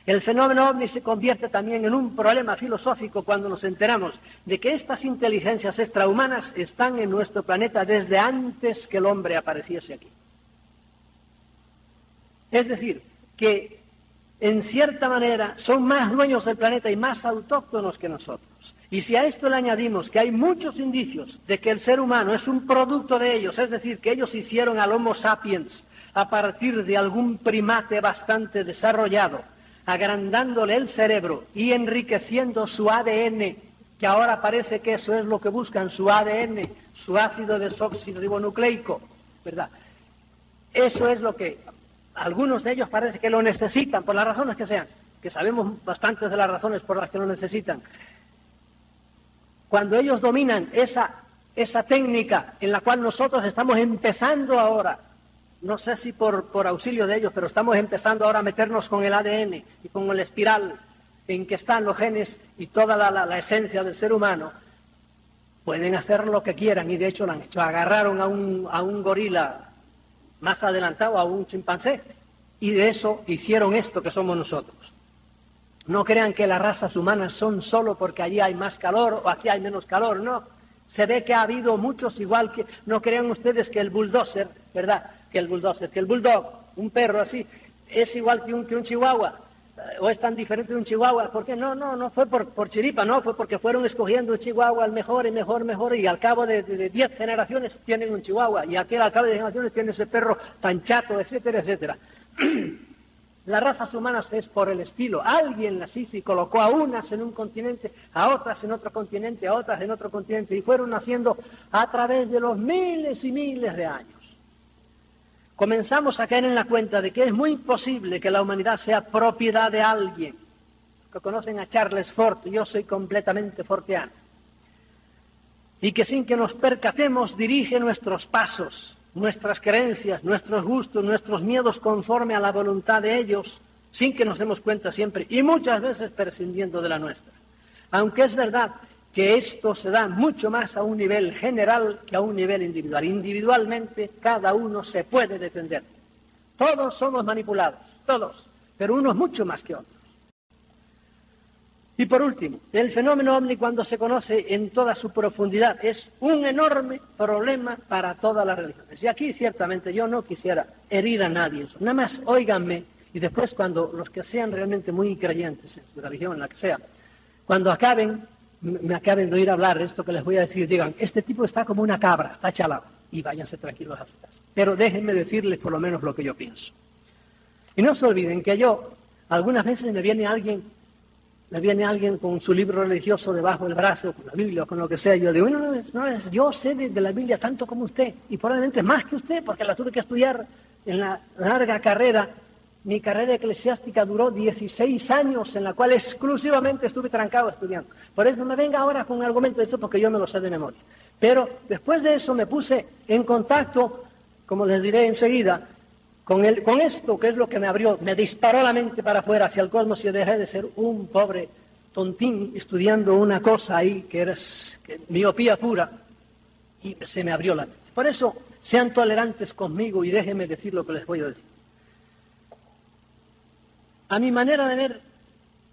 El fenómeno ovni se convierte también en un problema filosófico cuando nos enteramos de que estas inteligencias extrahumanas están en nuestro planeta desde antes que el hombre apareciese aquí. Es decir, que en cierta manera son más dueños del planeta y más autóctonos que nosotros. Y si a esto le añadimos que hay muchos indicios de que el ser humano es un producto de ellos, es decir, que ellos hicieron al Homo sapiens a partir de algún primate bastante desarrollado, agrandándole el cerebro y enriqueciendo su ADN, que ahora parece que eso es lo que buscan, su ADN, su ácido desoxirribonucleico, ¿verdad? Eso es lo que algunos de ellos parece que lo necesitan, por las razones que sean, que sabemos bastantes de las razones por las que lo necesitan. Cuando ellos dominan esa técnica en la cual nosotros estamos empezando ahora, no sé si por auxilio de ellos, pero estamos empezando ahora a meternos con el ADN y con el espiral en que están los genes y toda la esencia del ser humano, pueden hacer lo que quieran y de hecho lo han hecho. Agarraron a un gorila más adelantado, a un chimpancé, y de eso hicieron esto que somos nosotros. No crean que las razas humanas son solo porque allí hay más calor o aquí hay menos calor, no. Se ve que ha habido muchos, igual que, no crean ustedes que el bulldozer, ¿verdad? Que el bulldog, un perro así, es igual que un chihuahua, o es tan diferente de un chihuahua. ¿Por qué? No fue por chiripa, no, fue porque fueron escogiendo un chihuahua al mejor, y al cabo de 10 generaciones tienen un chihuahua, y aquel al cabo de 10 generaciones tiene ese perro tan chato, etcétera, etcétera. Las razas humanas es por el estilo. Alguien las hizo y colocó a unas en un continente, a otras en otro continente, a otras en otro continente, y fueron naciendo a través de los miles y miles de años. Comenzamos a caer en la cuenta de que es muy imposible que la humanidad sea propiedad de alguien. Que conocen a Charles Fort, yo soy completamente fortiano. Y que sin que nos percatemos dirige nuestros pasos, nuestras creencias, nuestros gustos, nuestros miedos conforme a la voluntad de ellos, sin que nos demos cuenta siempre, y muchas veces prescindiendo de la nuestra. Aunque es verdad que esto se da mucho más a un nivel general que a un nivel individual. Individualmente, cada uno se puede defender. Todos somos manipulados, todos, pero unos mucho más que otros. Y por último, el fenómeno ovni, cuando se conoce en toda su profundidad, es un enorme problema para todas las religiones. Y aquí, ciertamente, yo no quisiera herir a nadie. Nada más, óiganme, y después cuando los que sean realmente muy creyentes en su religión, en la que sea, cuando me acaben de oír hablar esto que les voy a decir, digan, este tipo está como una cabra, está chalado, y váyanse tranquilos a su casa. Pero déjenme decirles por lo menos lo que yo pienso. Y no se olviden que algunas veces me viene alguien con su libro religioso debajo del brazo, con la Biblia o con lo que sea, y yo digo, yo sé de la Biblia tanto como usted, y probablemente más que usted, porque la tuve que estudiar en la larga carrera. Mi carrera eclesiástica duró 16 años, en la cual exclusivamente estuve trancado estudiando. Por eso no me venga ahora con un argumento de eso, porque yo me lo sé de memoria. Pero después de eso me puse en contacto, como les diré enseguida, con esto, que es lo que me disparó la mente para afuera hacia el cosmos, y dejé de ser un pobre tontín estudiando una cosa ahí que era miopía pura, y se me abrió la mente. Por eso, sean tolerantes conmigo y déjenme decir lo que les voy a decir. A mi manera de ver,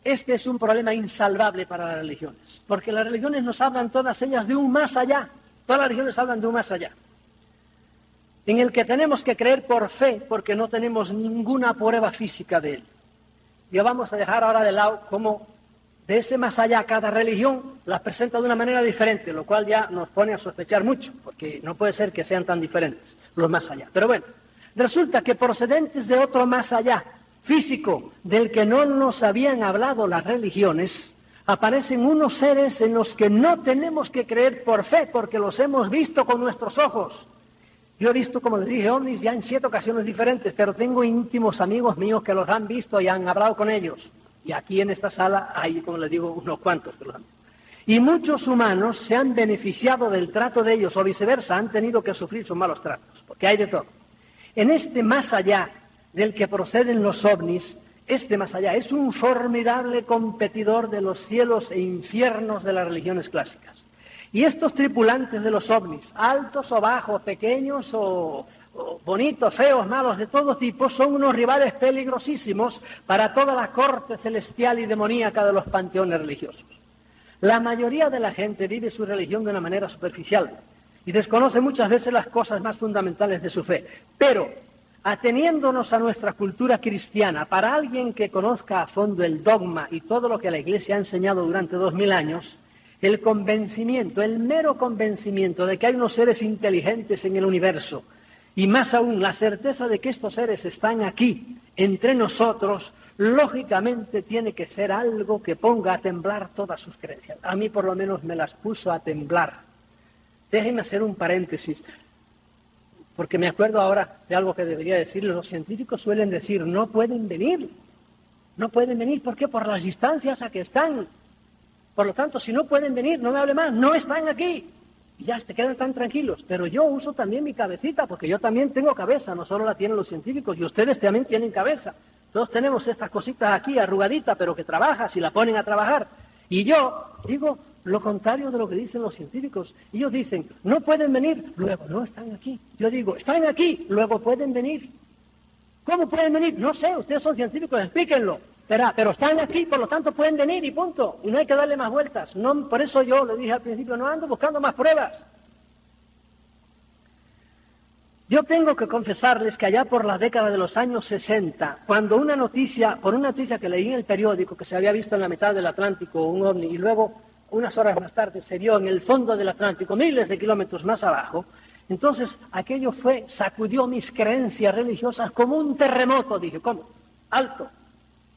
este es un problema insalvable para las religiones, porque las religiones nos hablan todas ellas de un más allá. Todas las religiones hablan de un más allá, en el que tenemos que creer por fe, porque no tenemos ninguna prueba física de él. Ya vamos a dejar ahora de lado cómo de ese más allá cada religión las presenta de una manera diferente, lo cual ya nos pone a sospechar mucho, porque no puede ser que sean tan diferentes los más allá. Pero bueno, resulta que procedentes de otro más allá, físico, del que no nos habían hablado las religiones, aparecen unos seres en los que no tenemos que creer por fe, porque los hemos visto con nuestros ojos. Yo he visto, como les dije, ovnis ya en 7 ocasiones diferentes, pero tengo íntimos amigos míos que los han visto y han hablado con ellos. Y aquí en esta sala hay, como les digo, unos cuantos que los han visto. Y muchos humanos se han beneficiado del trato de ellos, o viceversa, han tenido que sufrir sus malos tratos, porque hay de todo. En este más allá del que proceden los ovnis, este más allá es un formidable competidor de los cielos e infiernos de las religiones clásicas. Y estos tripulantes de los ovnis, altos o bajos, pequeños o bonitos, feos, malos, de todo tipo, son unos rivales peligrosísimos para toda la corte celestial y demoníaca de los panteones religiosos. La mayoría de la gente vive su religión de una manera superficial y desconoce muchas veces las cosas más fundamentales de su fe. Pero, ateniéndonos a nuestra cultura cristiana, para alguien que conozca a fondo el dogma y todo lo que la Iglesia ha enseñado durante 2000 años, el convencimiento, el mero convencimiento de que hay unos seres inteligentes en el universo, y más aún la certeza de que estos seres están aquí, entre nosotros, lógicamente tiene que ser algo que ponga a temblar todas sus creencias. A mí por lo menos me las puso a temblar. Déjenme hacer un paréntesis, porque me acuerdo ahora de algo que debería decirles. Los científicos suelen decir, no pueden venir. No pueden venir, ¿por qué? Por las distancias a que están. Por lo tanto, si no pueden venir, no me hable más, no están aquí. Y ya te quedan tan tranquilos. Pero yo uso también mi cabecita, porque yo también tengo cabeza, no solo la tienen los científicos, y ustedes también tienen cabeza. Todos tenemos estas cositas aquí, arrugaditas, pero que trabajan, si la ponen a trabajar. Y yo digo lo contrario de lo que dicen los científicos. Ellos dicen, no pueden venir, luego no están aquí. Yo digo, están aquí, luego pueden venir. ¿Cómo pueden venir? No sé, ustedes son científicos, explíquenlo. pero están aquí, por lo tanto pueden venir y punto. Y no hay que darle más vueltas. No, por eso yo le dije al principio, no ando buscando más pruebas. Yo tengo que confesarles que allá por la década de los años 60, cuando por una noticia que leí en el periódico, que se había visto en la mitad del Atlántico un ovni, y luego, unas horas más tarde, se vio en el fondo del Atlántico, miles de kilómetros más abajo, entonces aquello sacudió mis creencias religiosas como un terremoto. Dije, ¿cómo? Alto.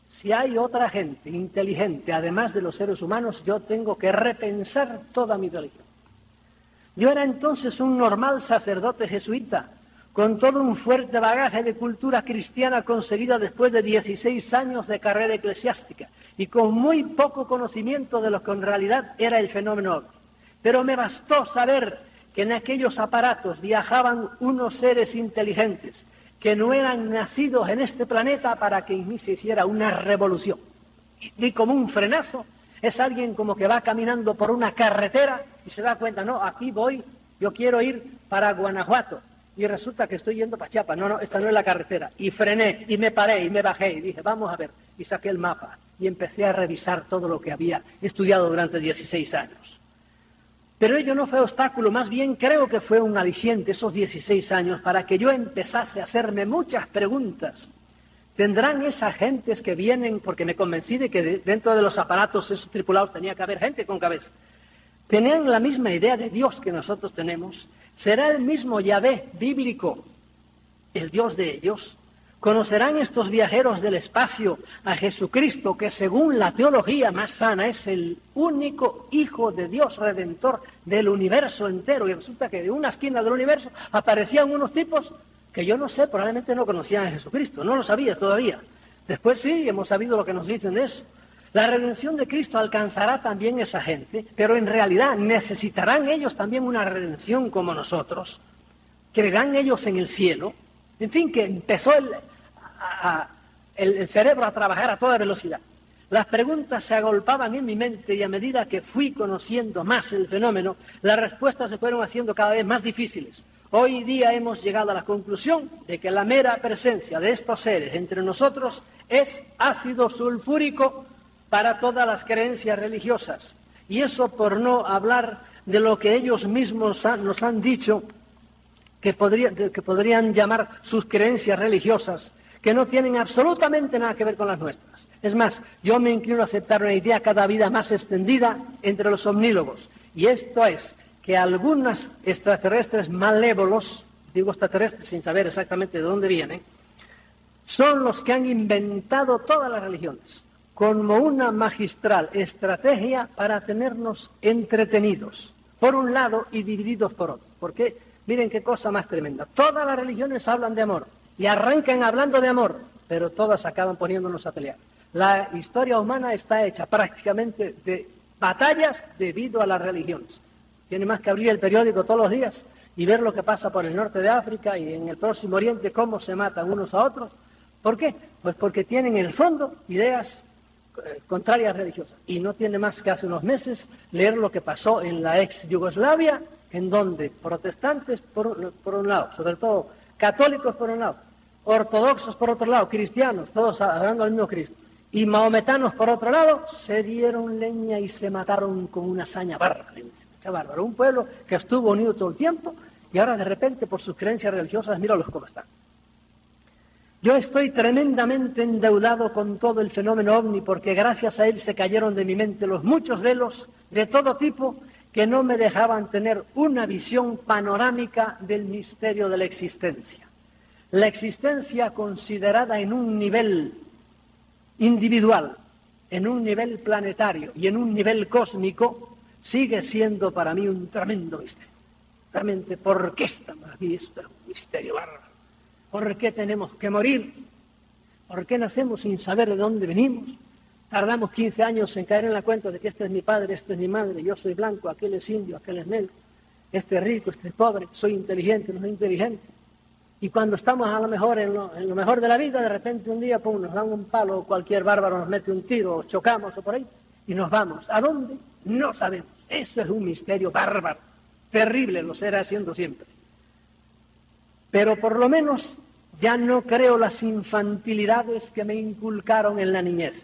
Si hay otra gente inteligente, además de los seres humanos, yo tengo que repensar toda mi religión. Yo era entonces un normal sacerdote jesuita, con todo un fuerte bagaje de cultura cristiana conseguida después de 16 años de carrera eclesiástica y con muy poco conocimiento de lo que en realidad era el fenómeno ovni. Pero me bastó saber que en aquellos aparatos viajaban unos seres inteligentes que no eran nacidos en este planeta para que en mí se hiciera una revolución. Y como un frenazo, es alguien como que va caminando por una carretera y se da cuenta, no, aquí voy, yo quiero ir para Guanajuato. Y resulta que estoy yendo para Chiapas. No, esta no es la carretera. Y frené, y me paré, y me bajé, y dije, vamos a ver. Y saqué el mapa, y empecé a revisar todo lo que había estudiado durante 16 años. Pero ello no fue obstáculo, más bien creo que fue un aliciente, esos 16 años, para que yo empezase a hacerme muchas preguntas. ¿Tendrán esas gentes que vienen? Porque me convencí de que dentro de los aparatos esos tripulados tenía que haber gente con cabeza. ¿Tenían la misma idea de Dios que nosotros tenemos? ¿Será el mismo Yahvé bíblico el Dios de ellos? ¿Conocerán estos viajeros del espacio a Jesucristo, que según la teología más sana es el único Hijo de Dios Redentor del universo entero? Y resulta que de una esquina del universo aparecían unos tipos que yo no sé, probablemente no conocían a Jesucristo, no lo sabía todavía. Después sí, hemos sabido lo que nos dicen de eso. La redención de Cristo alcanzará también esa gente, pero en realidad necesitarán ellos también una redención como nosotros. ¿Creerán ellos en el cielo? En fin, que empezó el cerebro a trabajar a toda velocidad. Las preguntas se agolpaban en mi mente y a medida que fui conociendo más el fenómeno, las respuestas se fueron haciendo cada vez más difíciles. Hoy día hemos llegado a la conclusión de que la mera presencia de estos seres entre nosotros es ácido sulfúrico para todas las creencias religiosas. Y eso por no hablar de lo que ellos mismos nos han dicho que podrían llamar sus creencias religiosas, que no tienen absolutamente nada que ver con las nuestras. Es más, yo me inclino a aceptar una idea cada vida más extendida entre los omnívogos, y esto es que algunos extraterrestres malévolos, digo extraterrestres sin saber exactamente de dónde vienen, son los que han inventado todas las religiones, como una magistral estrategia para tenernos entretenidos, por un lado, y divididos por otro. Porque, miren qué cosa más tremenda, todas las religiones hablan de amor, y arrancan hablando de amor, pero todas acaban poniéndonos a pelear. La historia humana está hecha prácticamente de batallas debido a las religiones. Tiene más que abrir el periódico todos los días y ver lo que pasa por el norte de África y en el Próximo Oriente, cómo se matan unos a otros. ¿Por qué? Pues porque tienen en el fondo ideas contrarias religiosas. Y no tiene más que hace unos meses leer lo que pasó en la ex Yugoslavia, en donde protestantes por un lado, sobre todo católicos por un lado, ortodoxos por otro lado, cristianos, todos adorando al mismo Cristo, y maometanos por otro lado, se dieron leña y se mataron con una hazaña bárbara. Bárbaro, un pueblo que estuvo unido todo el tiempo y ahora de repente por sus creencias religiosas, míralos cómo están. Yo estoy tremendamente endeudado con todo el fenómeno ovni porque gracias a él se cayeron de mi mente los muchos velos de todo tipo que no me dejaban tener una visión panorámica del misterio de la existencia. La existencia considerada en un nivel individual, en un nivel planetario y en un nivel cósmico sigue siendo para mí un tremendo misterio. Realmente, ¿por qué estamos aquí? Esto es un misterio bárbaro. ¿Por qué tenemos que morir? ¿Por qué nacemos sin saber de dónde venimos? Tardamos 15 años en caer en la cuenta de que este es mi padre, este es mi madre, yo soy blanco, aquel es indio, aquel es negro, este es rico, este es pobre, soy inteligente, no soy inteligente. Y cuando estamos a lo mejor en lo mejor de la vida, de repente un día pum, nos dan un palo, o cualquier bárbaro nos mete un tiro, o chocamos o por ahí, y nos vamos. ¿A dónde? No sabemos. Eso es un misterio bárbaro, terrible, lo será siendo siempre. Pero por lo menos Ya no creo las infantilidades que me inculcaron en la niñez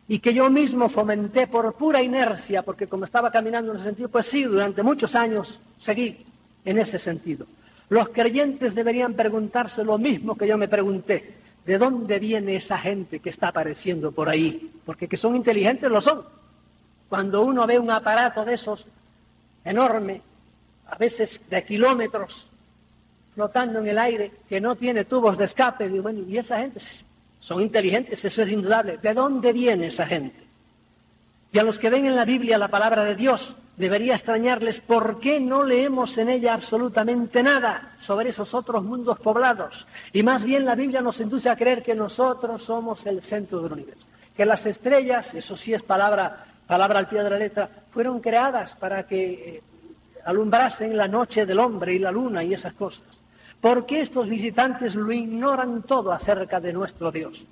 y que yo mismo fomenté por pura inercia, porque como estaba caminando en ese sentido, pues sí, durante muchos años seguí en ese sentido. Los creyentes deberían preguntarse lo mismo que yo me pregunté: ¿de dónde viene esa gente que está apareciendo por ahí? Porque que son inteligentes lo son. Cuando uno ve un aparato de esos enorme, a veces de kilómetros, flotando en el aire, que no tiene tubos de escape, digo, bueno, y esa gente son inteligentes, eso es indudable. ¿De dónde viene esa gente? Y a los que ven en la Biblia la palabra de Dios, debería extrañarles por qué no leemos en ella absolutamente nada sobre esos otros mundos poblados. Y más bien la Biblia nos induce a creer que nosotros somos el centro del universo. Que las estrellas, eso sí es palabra al pie de la letra, fueron creadas para que alumbrasen la noche del hombre y la luna y esas cosas. ¿Por qué estos visitantes lo ignoran todo acerca de nuestro Dios?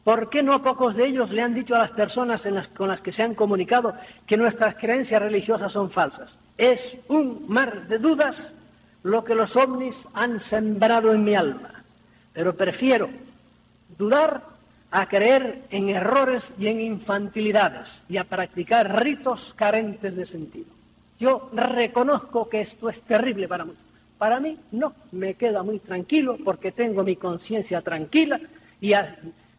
¿Por qué no pocos de ellos le han dicho a las personas con las que se han comunicado que nuestras creencias religiosas son falsas? Es un mar de dudas lo que los ovnis han sembrado en mi alma. Pero prefiero dudar a creer en errores y en infantilidades y a practicar ritos carentes de sentido. Yo reconozco que esto es terrible para muchos. Para mí no, me queda muy tranquilo porque tengo mi conciencia tranquila y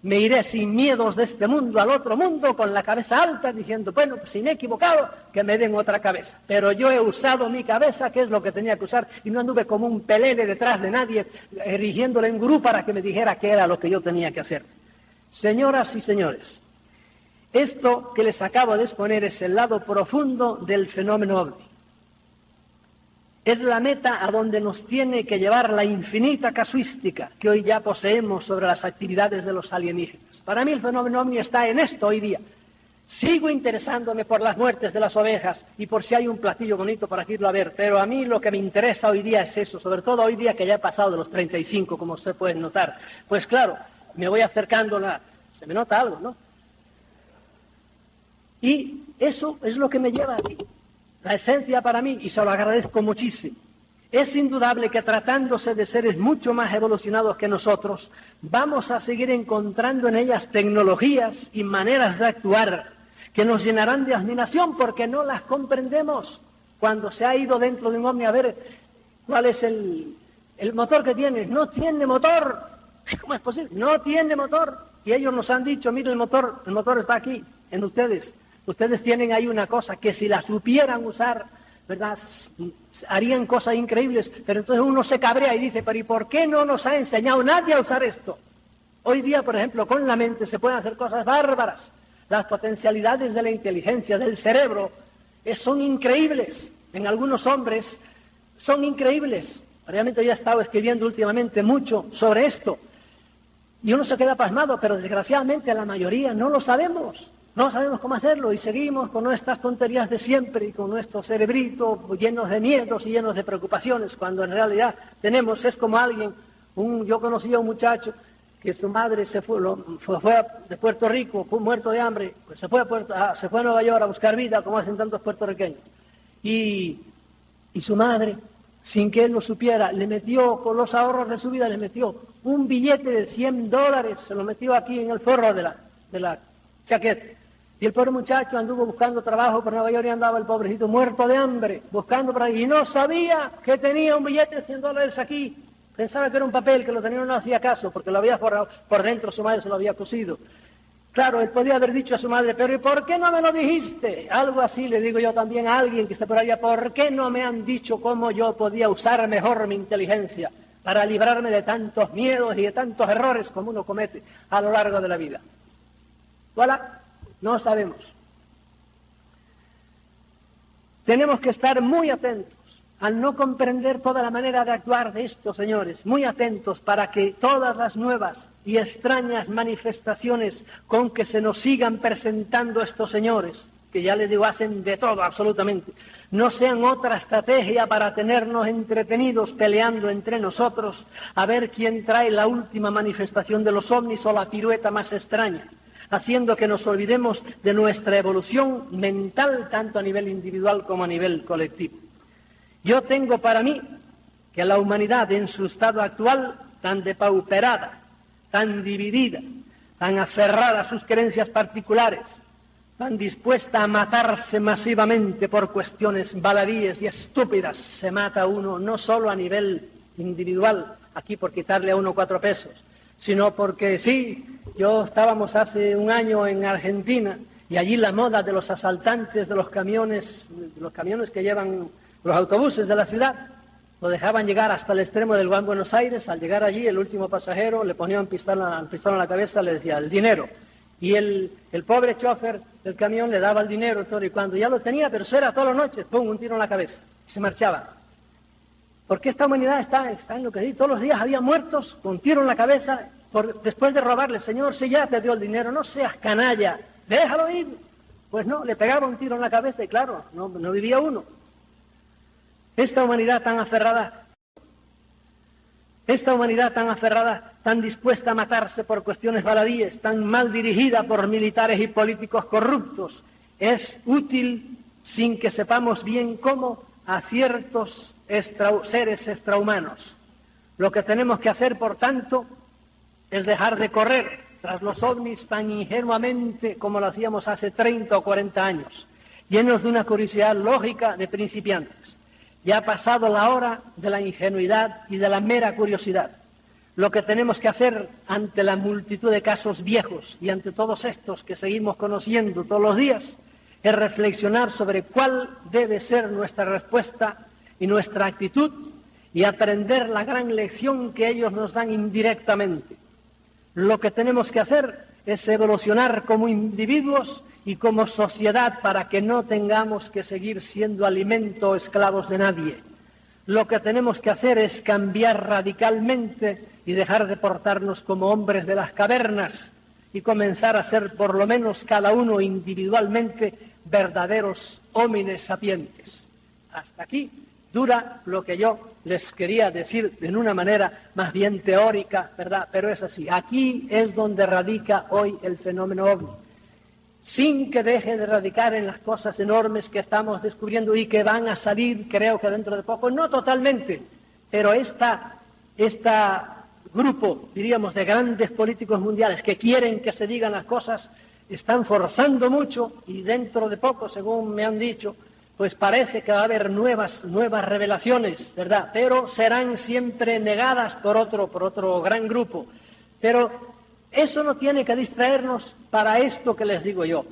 me iré sin miedos de este mundo al otro mundo con la cabeza alta diciendo, bueno, pues si me he equivocado, que me den otra cabeza. Pero yo he usado mi cabeza, que es lo que tenía que usar, y no anduve como un pelele detrás de nadie, erigiéndole en gurú para que me dijera qué era lo que yo tenía que hacer. Señoras y señores, esto que les acabo de exponer es el lado profundo del fenómeno ovni. Es la meta a donde nos tiene que llevar la infinita casuística que hoy ya poseemos sobre las actividades de los alienígenas. Para mí el fenómeno ovni está en esto hoy día. Sigo interesándome por las muertes de las ovejas y por si hay un platillo bonito para irlo a ver, pero a mí lo que me interesa hoy día es eso, sobre todo hoy día que ya he pasado de los 35, como ustedes pueden notar. Pues claro, me voy acercando, se me nota algo, ¿no? Y eso es lo que me lleva aquí. La esencia para mí, y se lo agradezco muchísimo, es indudable que tratándose de seres mucho más evolucionados que nosotros, vamos a seguir encontrando en ellas tecnologías y maneras de actuar que nos llenarán de admiración porque no las comprendemos. Cuando se ha ido dentro de un ovni a ver cuál es el motor que tiene, no tiene motor. ¿Cómo es posible? No tiene motor. Y ellos nos han dicho, mire el motor está aquí, en ustedes. Ustedes tienen ahí una cosa que si la supieran usar, ¿verdad?, harían cosas increíbles. Pero entonces uno se cabrea y dice, pero ¿y por qué no nos ha enseñado nadie a usar esto? Hoy día, por ejemplo, con la mente se pueden hacer cosas bárbaras. Las potencialidades de la inteligencia, del cerebro, son increíbles. En algunos hombres son increíbles. Realmente yo he estado escribiendo últimamente mucho sobre esto. Y uno se queda pasmado, pero desgraciadamente la mayoría no lo sabemos. No sabemos cómo hacerlo y seguimos con nuestras tonterías de siempre y con nuestro cerebrito llenos de miedos y llenos de preocupaciones, cuando en realidad es como alguien, yo conocí a un muchacho que su madre se fue de Puerto Rico, fue muerto de hambre, pues se fue a Nueva York a buscar vida, como hacen tantos puertorriqueños. Y su madre, sin que él lo supiera, le metió, con los ahorros de su vida, le metió un billete de $100, se lo metió aquí en el forro de la chaqueta. Y el pobre muchacho anduvo buscando trabajo por Nueva York y andaba el pobrecito muerto de hambre, buscando por ahí. Y no sabía que tenía un billete de $100 aquí. Pensaba que era un papel, que lo tenía, no hacía caso, porque lo había forrado por dentro, su madre se lo había cosido. Claro, él podía haber dicho a su madre, pero ¿y por qué no me lo dijiste? Algo así le digo yo también a alguien que esté por allá, ¿por qué no me han dicho cómo yo podía usar mejor mi inteligencia para librarme de tantos miedos y de tantos errores como uno comete a lo largo de la vida? Voilà. No sabemos. Tenemos que estar muy atentos al no comprender toda la manera de actuar de estos señores, muy atentos para que todas las nuevas y extrañas manifestaciones con que se nos sigan presentando estos señores, que ya les digo, hacen de todo absolutamente, no sean otra estrategia para tenernos entretenidos peleando entre nosotros a ver quién trae la última manifestación de los ovnis o la pirueta más extraña, haciendo que nos olvidemos de nuestra evolución mental, tanto a nivel individual como a nivel colectivo. Yo tengo para mí que la humanidad en su estado actual tan depauperada, tan dividida, tan aferrada a sus creencias particulares, tan dispuesta a matarse masivamente por cuestiones baladíes y estúpidas. Se mata a uno no solo a nivel individual, aquí por quitarle a uno 4 pesos, sino porque sí, estábamos hace un año en Argentina y allí la moda de los asaltantes de los camiones que llevan los autobuses de la ciudad, lo dejaban llegar hasta el extremo del Gran Buenos Aires. Al llegar allí, el último pasajero le ponía un pistón en la cabeza, le decía el dinero. Y el pobre chofer del camión le daba el dinero todo, y cuando ya lo tenía, pero eso era todas las noches, ¡pum!, un tiro en la cabeza, y se marchaba. Porque esta humanidad está en lo que digo. Todos los días había muertos con tiro en la cabeza después de robarle. Señor, si ya te dio el dinero, no seas canalla, déjalo ir. Pues no, le pegaba un tiro en la cabeza y claro, no vivía uno. Esta humanidad tan aferrada, tan dispuesta a matarse por cuestiones baladíes, tan mal dirigida por militares y políticos corruptos, es útil sin que sepamos bien cómo a ciertos seres extrahumanos. Lo que tenemos que hacer, por tanto, es dejar de correr tras los ovnis tan ingenuamente como lo hacíamos hace 30 o 40 años, llenos de una curiosidad lógica de principiantes. Ya ha pasado la hora de la ingenuidad y de la mera curiosidad. Lo que tenemos que hacer ante la multitud de casos viejos y ante todos estos que seguimos conociendo todos los días es reflexionar sobre cuál debe ser nuestra respuesta y nuestra actitud y aprender la gran lección que ellos nos dan indirectamente. Lo que tenemos que hacer es evolucionar como individuos y como sociedad para que no tengamos que seguir siendo alimento o esclavos de nadie. Lo que tenemos que hacer es cambiar radicalmente y dejar de portarnos como hombres de las cavernas y comenzar a ser por lo menos cada uno individualmente verdaderos homines sapientes. Hasta aquí dura lo que yo les quería decir de una manera más bien teórica, ¿verdad? Pero es así. Aquí es donde radica hoy el fenómeno ovni. Sin que deje de radicar en las cosas enormes que estamos descubriendo y que van a salir, creo que dentro de poco, no totalmente, pero este grupo, diríamos, de grandes políticos mundiales que quieren que se digan las cosas, están forzando mucho y dentro de poco, según me han dicho, pues parece que va a haber nuevas revelaciones, ¿verdad? Pero serán siempre negadas por otro gran grupo. Pero eso no tiene que distraernos para esto que les digo yo.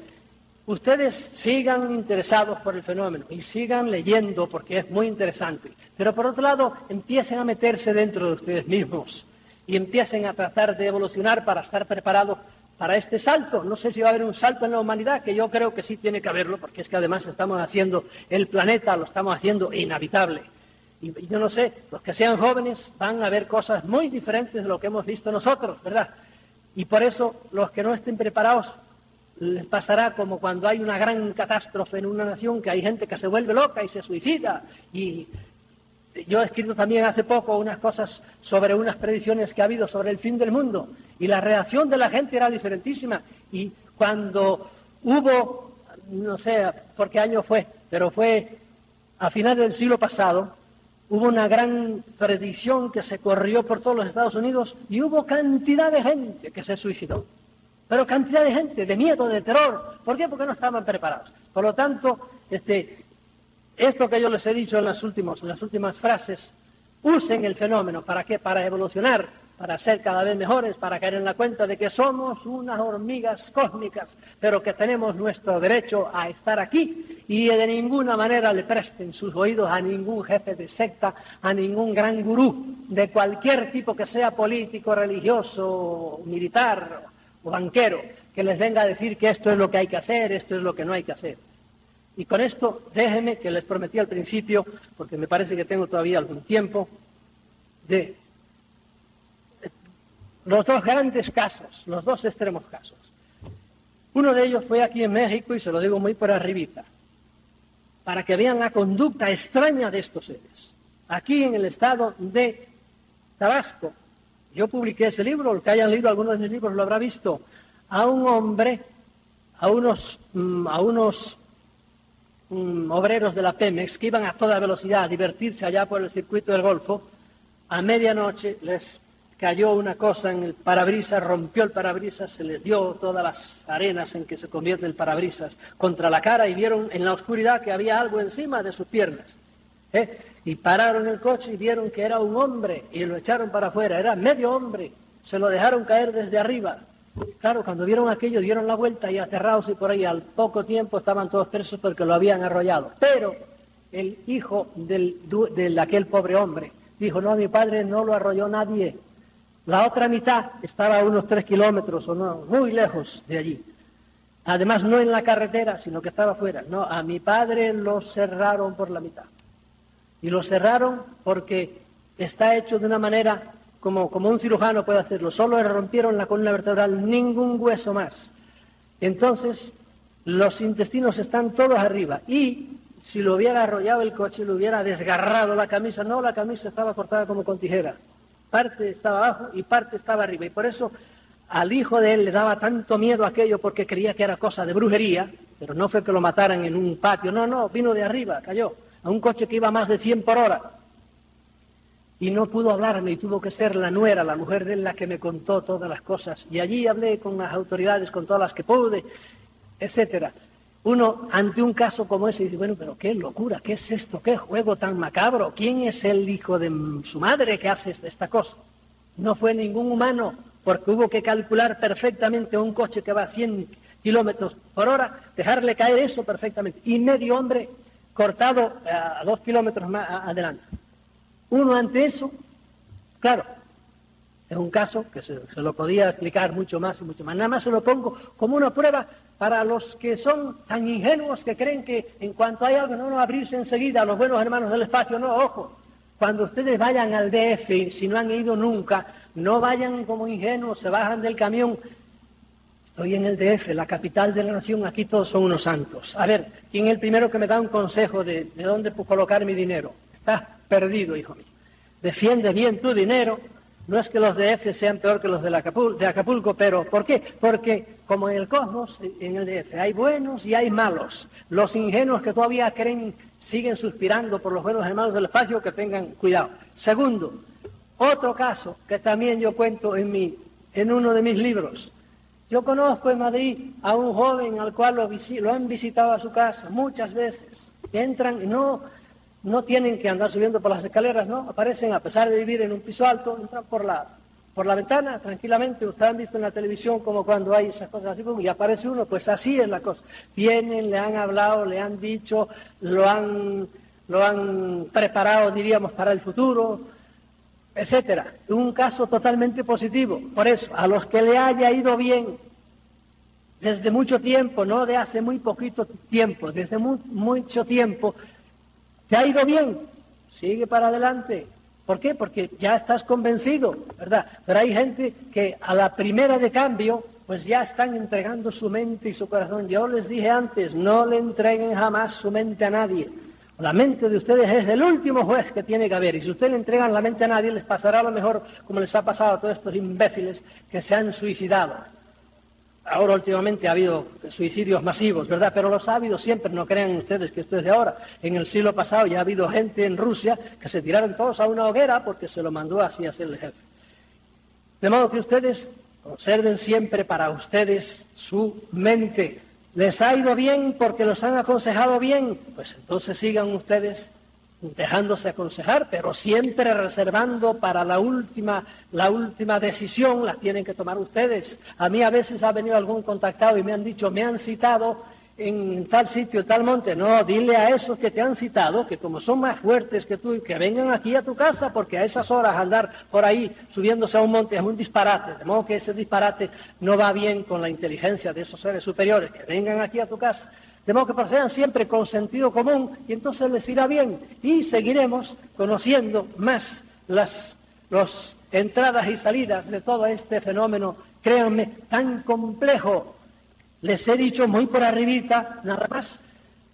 Ustedes sigan interesados por el fenómeno y sigan leyendo porque es muy interesante. Pero por otro lado, empiecen a meterse dentro de ustedes mismos y empiecen a tratar de evolucionar para estar preparados para este salto. No sé si va a haber un salto en la humanidad, que yo creo que sí tiene que haberlo, porque es que además estamos haciendo el planeta, lo estamos haciendo inhabitable. Y yo no sé, los que sean jóvenes van a ver cosas muy diferentes de lo que hemos visto nosotros, ¿verdad? Y por eso los que no estén preparados les pasará como cuando hay una gran catástrofe en una nación, que hay gente que se vuelve loca y se suicida. Y yo he escrito también hace poco unas cosas sobre unas predicciones que ha habido sobre el fin del mundo. Y la reacción de la gente era diferentísima. Y cuando hubo, no sé por qué año fue, pero fue a finales del siglo pasado, hubo una gran predicción que se corrió por todos los Estados Unidos y hubo cantidad de gente que se suicidó. Pero cantidad de gente, de miedo, de terror. ¿Por qué? Porque no estaban preparados. Por lo tanto, esto que yo les he dicho en las últimas frases, usen el fenómeno. ¿Para qué? Para evolucionar, para ser cada vez mejores, para caer en la cuenta de que somos unas hormigas cósmicas, pero que tenemos nuestro derecho a estar aquí y de ninguna manera le presten sus oídos a ningún jefe de secta, a ningún gran gurú de cualquier tipo que sea político, religioso, militar o banquero, que les venga a decir que esto es lo que hay que hacer, esto es lo que no hay que hacer. Y con esto, déjenme, que les prometí al principio, porque me parece que tengo todavía algún tiempo, de los dos grandes casos, los dos extremos casos. Uno de ellos fue aquí en México, y se lo digo muy por arribita, para que vean la conducta extraña de estos seres. Aquí en el estado de Tabasco, yo publiqué ese libro, el que hayan leído algunos de mis libros lo habrá visto, a un hombre, a unos obreros de la Pemex que iban a toda velocidad a divertirse allá por el circuito del Golfo. A medianoche les cayó una cosa en el parabrisas, rompió el parabrisas, se les dio todas las arenas en que se convierte el parabrisas contra la cara y vieron en la oscuridad que había algo encima de sus piernas. Y pararon el coche y vieron que era un hombre y lo echaron para afuera, era medio hombre, se lo dejaron caer desde arriba. Claro, cuando vieron aquello dieron la vuelta y aterrados y por ahí al poco tiempo estaban todos presos porque lo habían arrollado. Pero el hijo de aquel pobre hombre dijo, no, mi padre no lo arrolló nadie. La otra mitad estaba a unos 3 kilómetros o no, muy lejos de allí. Además, no en la carretera, sino que estaba fuera. No, a mi padre lo cerraron por la mitad. Y lo cerraron porque está hecho de una manera como un cirujano puede hacerlo. Solo le rompieron la columna vertebral, ningún hueso más. Entonces, los intestinos están todos arriba. Y si lo hubiera arrollado el coche, le hubiera desgarrado la camisa. No, la camisa estaba cortada como con tijera. Parte estaba abajo y parte estaba arriba. Y por eso al hijo de él le daba tanto miedo aquello porque creía que era cosa de brujería, pero no fue que lo mataran en un patio. No, vino de arriba, cayó a un coche que iba a más de 100 por hora. Y no pudo hablarme y tuvo que ser la nuera, la mujer de él, la que me contó todas las cosas. Y allí hablé con las autoridades, con todas las que pude, etcétera. Uno, ante un caso como ese, dice, bueno, pero qué locura, qué es esto, qué juego tan macabro, ¿quién es el hijo de su madre que hace esta cosa? No fue ningún humano, porque hubo que calcular perfectamente un coche que va a 100 kilómetros por hora, dejarle caer eso perfectamente. Y medio hombre cortado a 2 kilómetros más adelante. Uno ante eso, claro, es un caso que se lo podía explicar mucho más y mucho más. Nada más se lo pongo como una prueba para los que son tan ingenuos que creen que en cuanto hay algo, no abrirse enseguida a los buenos hermanos del espacio. No, ojo, cuando ustedes vayan al DF, si no han ido nunca, no vayan como ingenuos, se bajan del camión. Estoy en el DF, la capital de la nación, aquí todos son unos santos. A ver, ¿quién es el primero que me da un consejo de dónde colocar mi dinero? Estás perdido, hijo mío. Defiende bien tu dinero. No es que los DF sean peor que los de Acapulco, pero ¿por qué? Porque como en el cosmos, en el DF, hay buenos y hay malos. Los ingenuos que todavía creen, siguen suspirando por los buenos hermanos del espacio, que tengan cuidado. Segundo, otro caso que también yo cuento en uno de mis libros. Yo conozco en Madrid a un joven al cual lo han visitado a su casa muchas veces. Entran y no tienen que andar subiendo por las escaleras, ¿no? Aparecen, a pesar de vivir en un piso alto, entran por la ventana tranquilamente. Ustedes han visto en la televisión como cuando hay esas cosas así, y aparece uno, pues así es la cosa. Vienen, le han hablado, le han dicho, lo han preparado, diríamos, para el futuro, etcétera. Un caso totalmente positivo. Por eso, a los que le haya ido bien desde mucho tiempo, no de hace muy poquito tiempo, desde mucho tiempo, ¿te ha ido bien? Sigue para adelante. ¿Por qué? Porque ya estás convencido, ¿verdad? Pero hay gente que a la primera de cambio, pues ya están entregando su mente y su corazón. Yo les dije antes, no le entreguen jamás su mente a nadie. La mente de ustedes es el último juez que tiene que haber. Y si ustedes le entregan la mente a nadie, les pasará lo mejor como les ha pasado a todos estos imbéciles que se han suicidado. Ahora últimamente ha habido suicidios masivos, ¿verdad? Pero los ha habido siempre, no crean ustedes que esto es de ahora. En el siglo pasado ya ha habido gente en Rusia que se tiraron todos a una hoguera porque se lo mandó así a hacer el jefe. De modo que ustedes conserven siempre para ustedes su mente. ¿Les ha ido bien porque los han aconsejado bien? Pues entonces sigan ustedes dejándose aconsejar, pero siempre reservando para la última decisión, la tienen que tomar ustedes. A mí a veces ha venido algún contactado y me han dicho, me han citado en tal sitio, tal monte. No, dile a esos que te han citado, que como son más fuertes que tú, que vengan aquí a tu casa, porque a esas horas andar por ahí subiéndose a un monte es un disparate. De modo que ese disparate no va bien con la inteligencia de esos seres superiores, que vengan aquí a tu casa. De modo que procedan siempre con sentido común y entonces les irá bien y seguiremos conociendo más las entradas y salidas de todo este fenómeno, créanme, tan complejo. Les he dicho muy por arribita, nada más,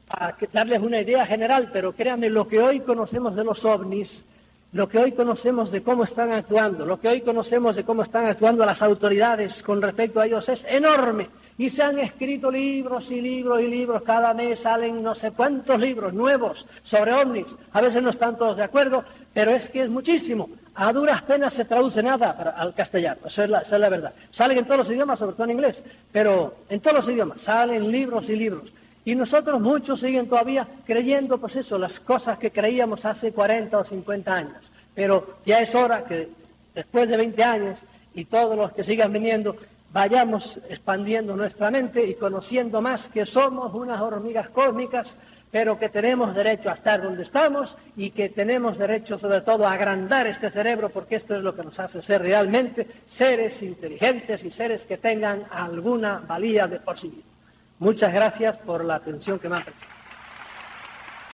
para darles una idea general, pero créanme, lo que hoy conocemos de los ovnis lo que hoy conocemos de cómo están actuando, lo que hoy conocemos de cómo están actuando las autoridades con respecto a ellos es enorme. Y se han escrito libros y libros y libros, cada mes salen no sé cuántos libros nuevos sobre ovnis. A veces no están todos de acuerdo, pero es que es muchísimo. A duras penas se traduce nada al castellano, esa es la verdad. Salen en todos los idiomas, sobre todo en inglés, pero en todos los idiomas salen libros y libros. Y nosotros muchos siguen todavía creyendo, pues eso, las cosas que creíamos hace 40 o 50 años. Pero ya es hora que después de 20 años y todos los que sigan viniendo, vayamos expandiendo nuestra mente y conociendo más que somos unas hormigas cósmicas, pero que tenemos derecho a estar donde estamos y que tenemos derecho sobre todo a agrandar este cerebro, porque esto es lo que nos hace ser realmente seres inteligentes y seres que tengan alguna valía de por sí mismos. Muchas gracias por la atención que me han prestado.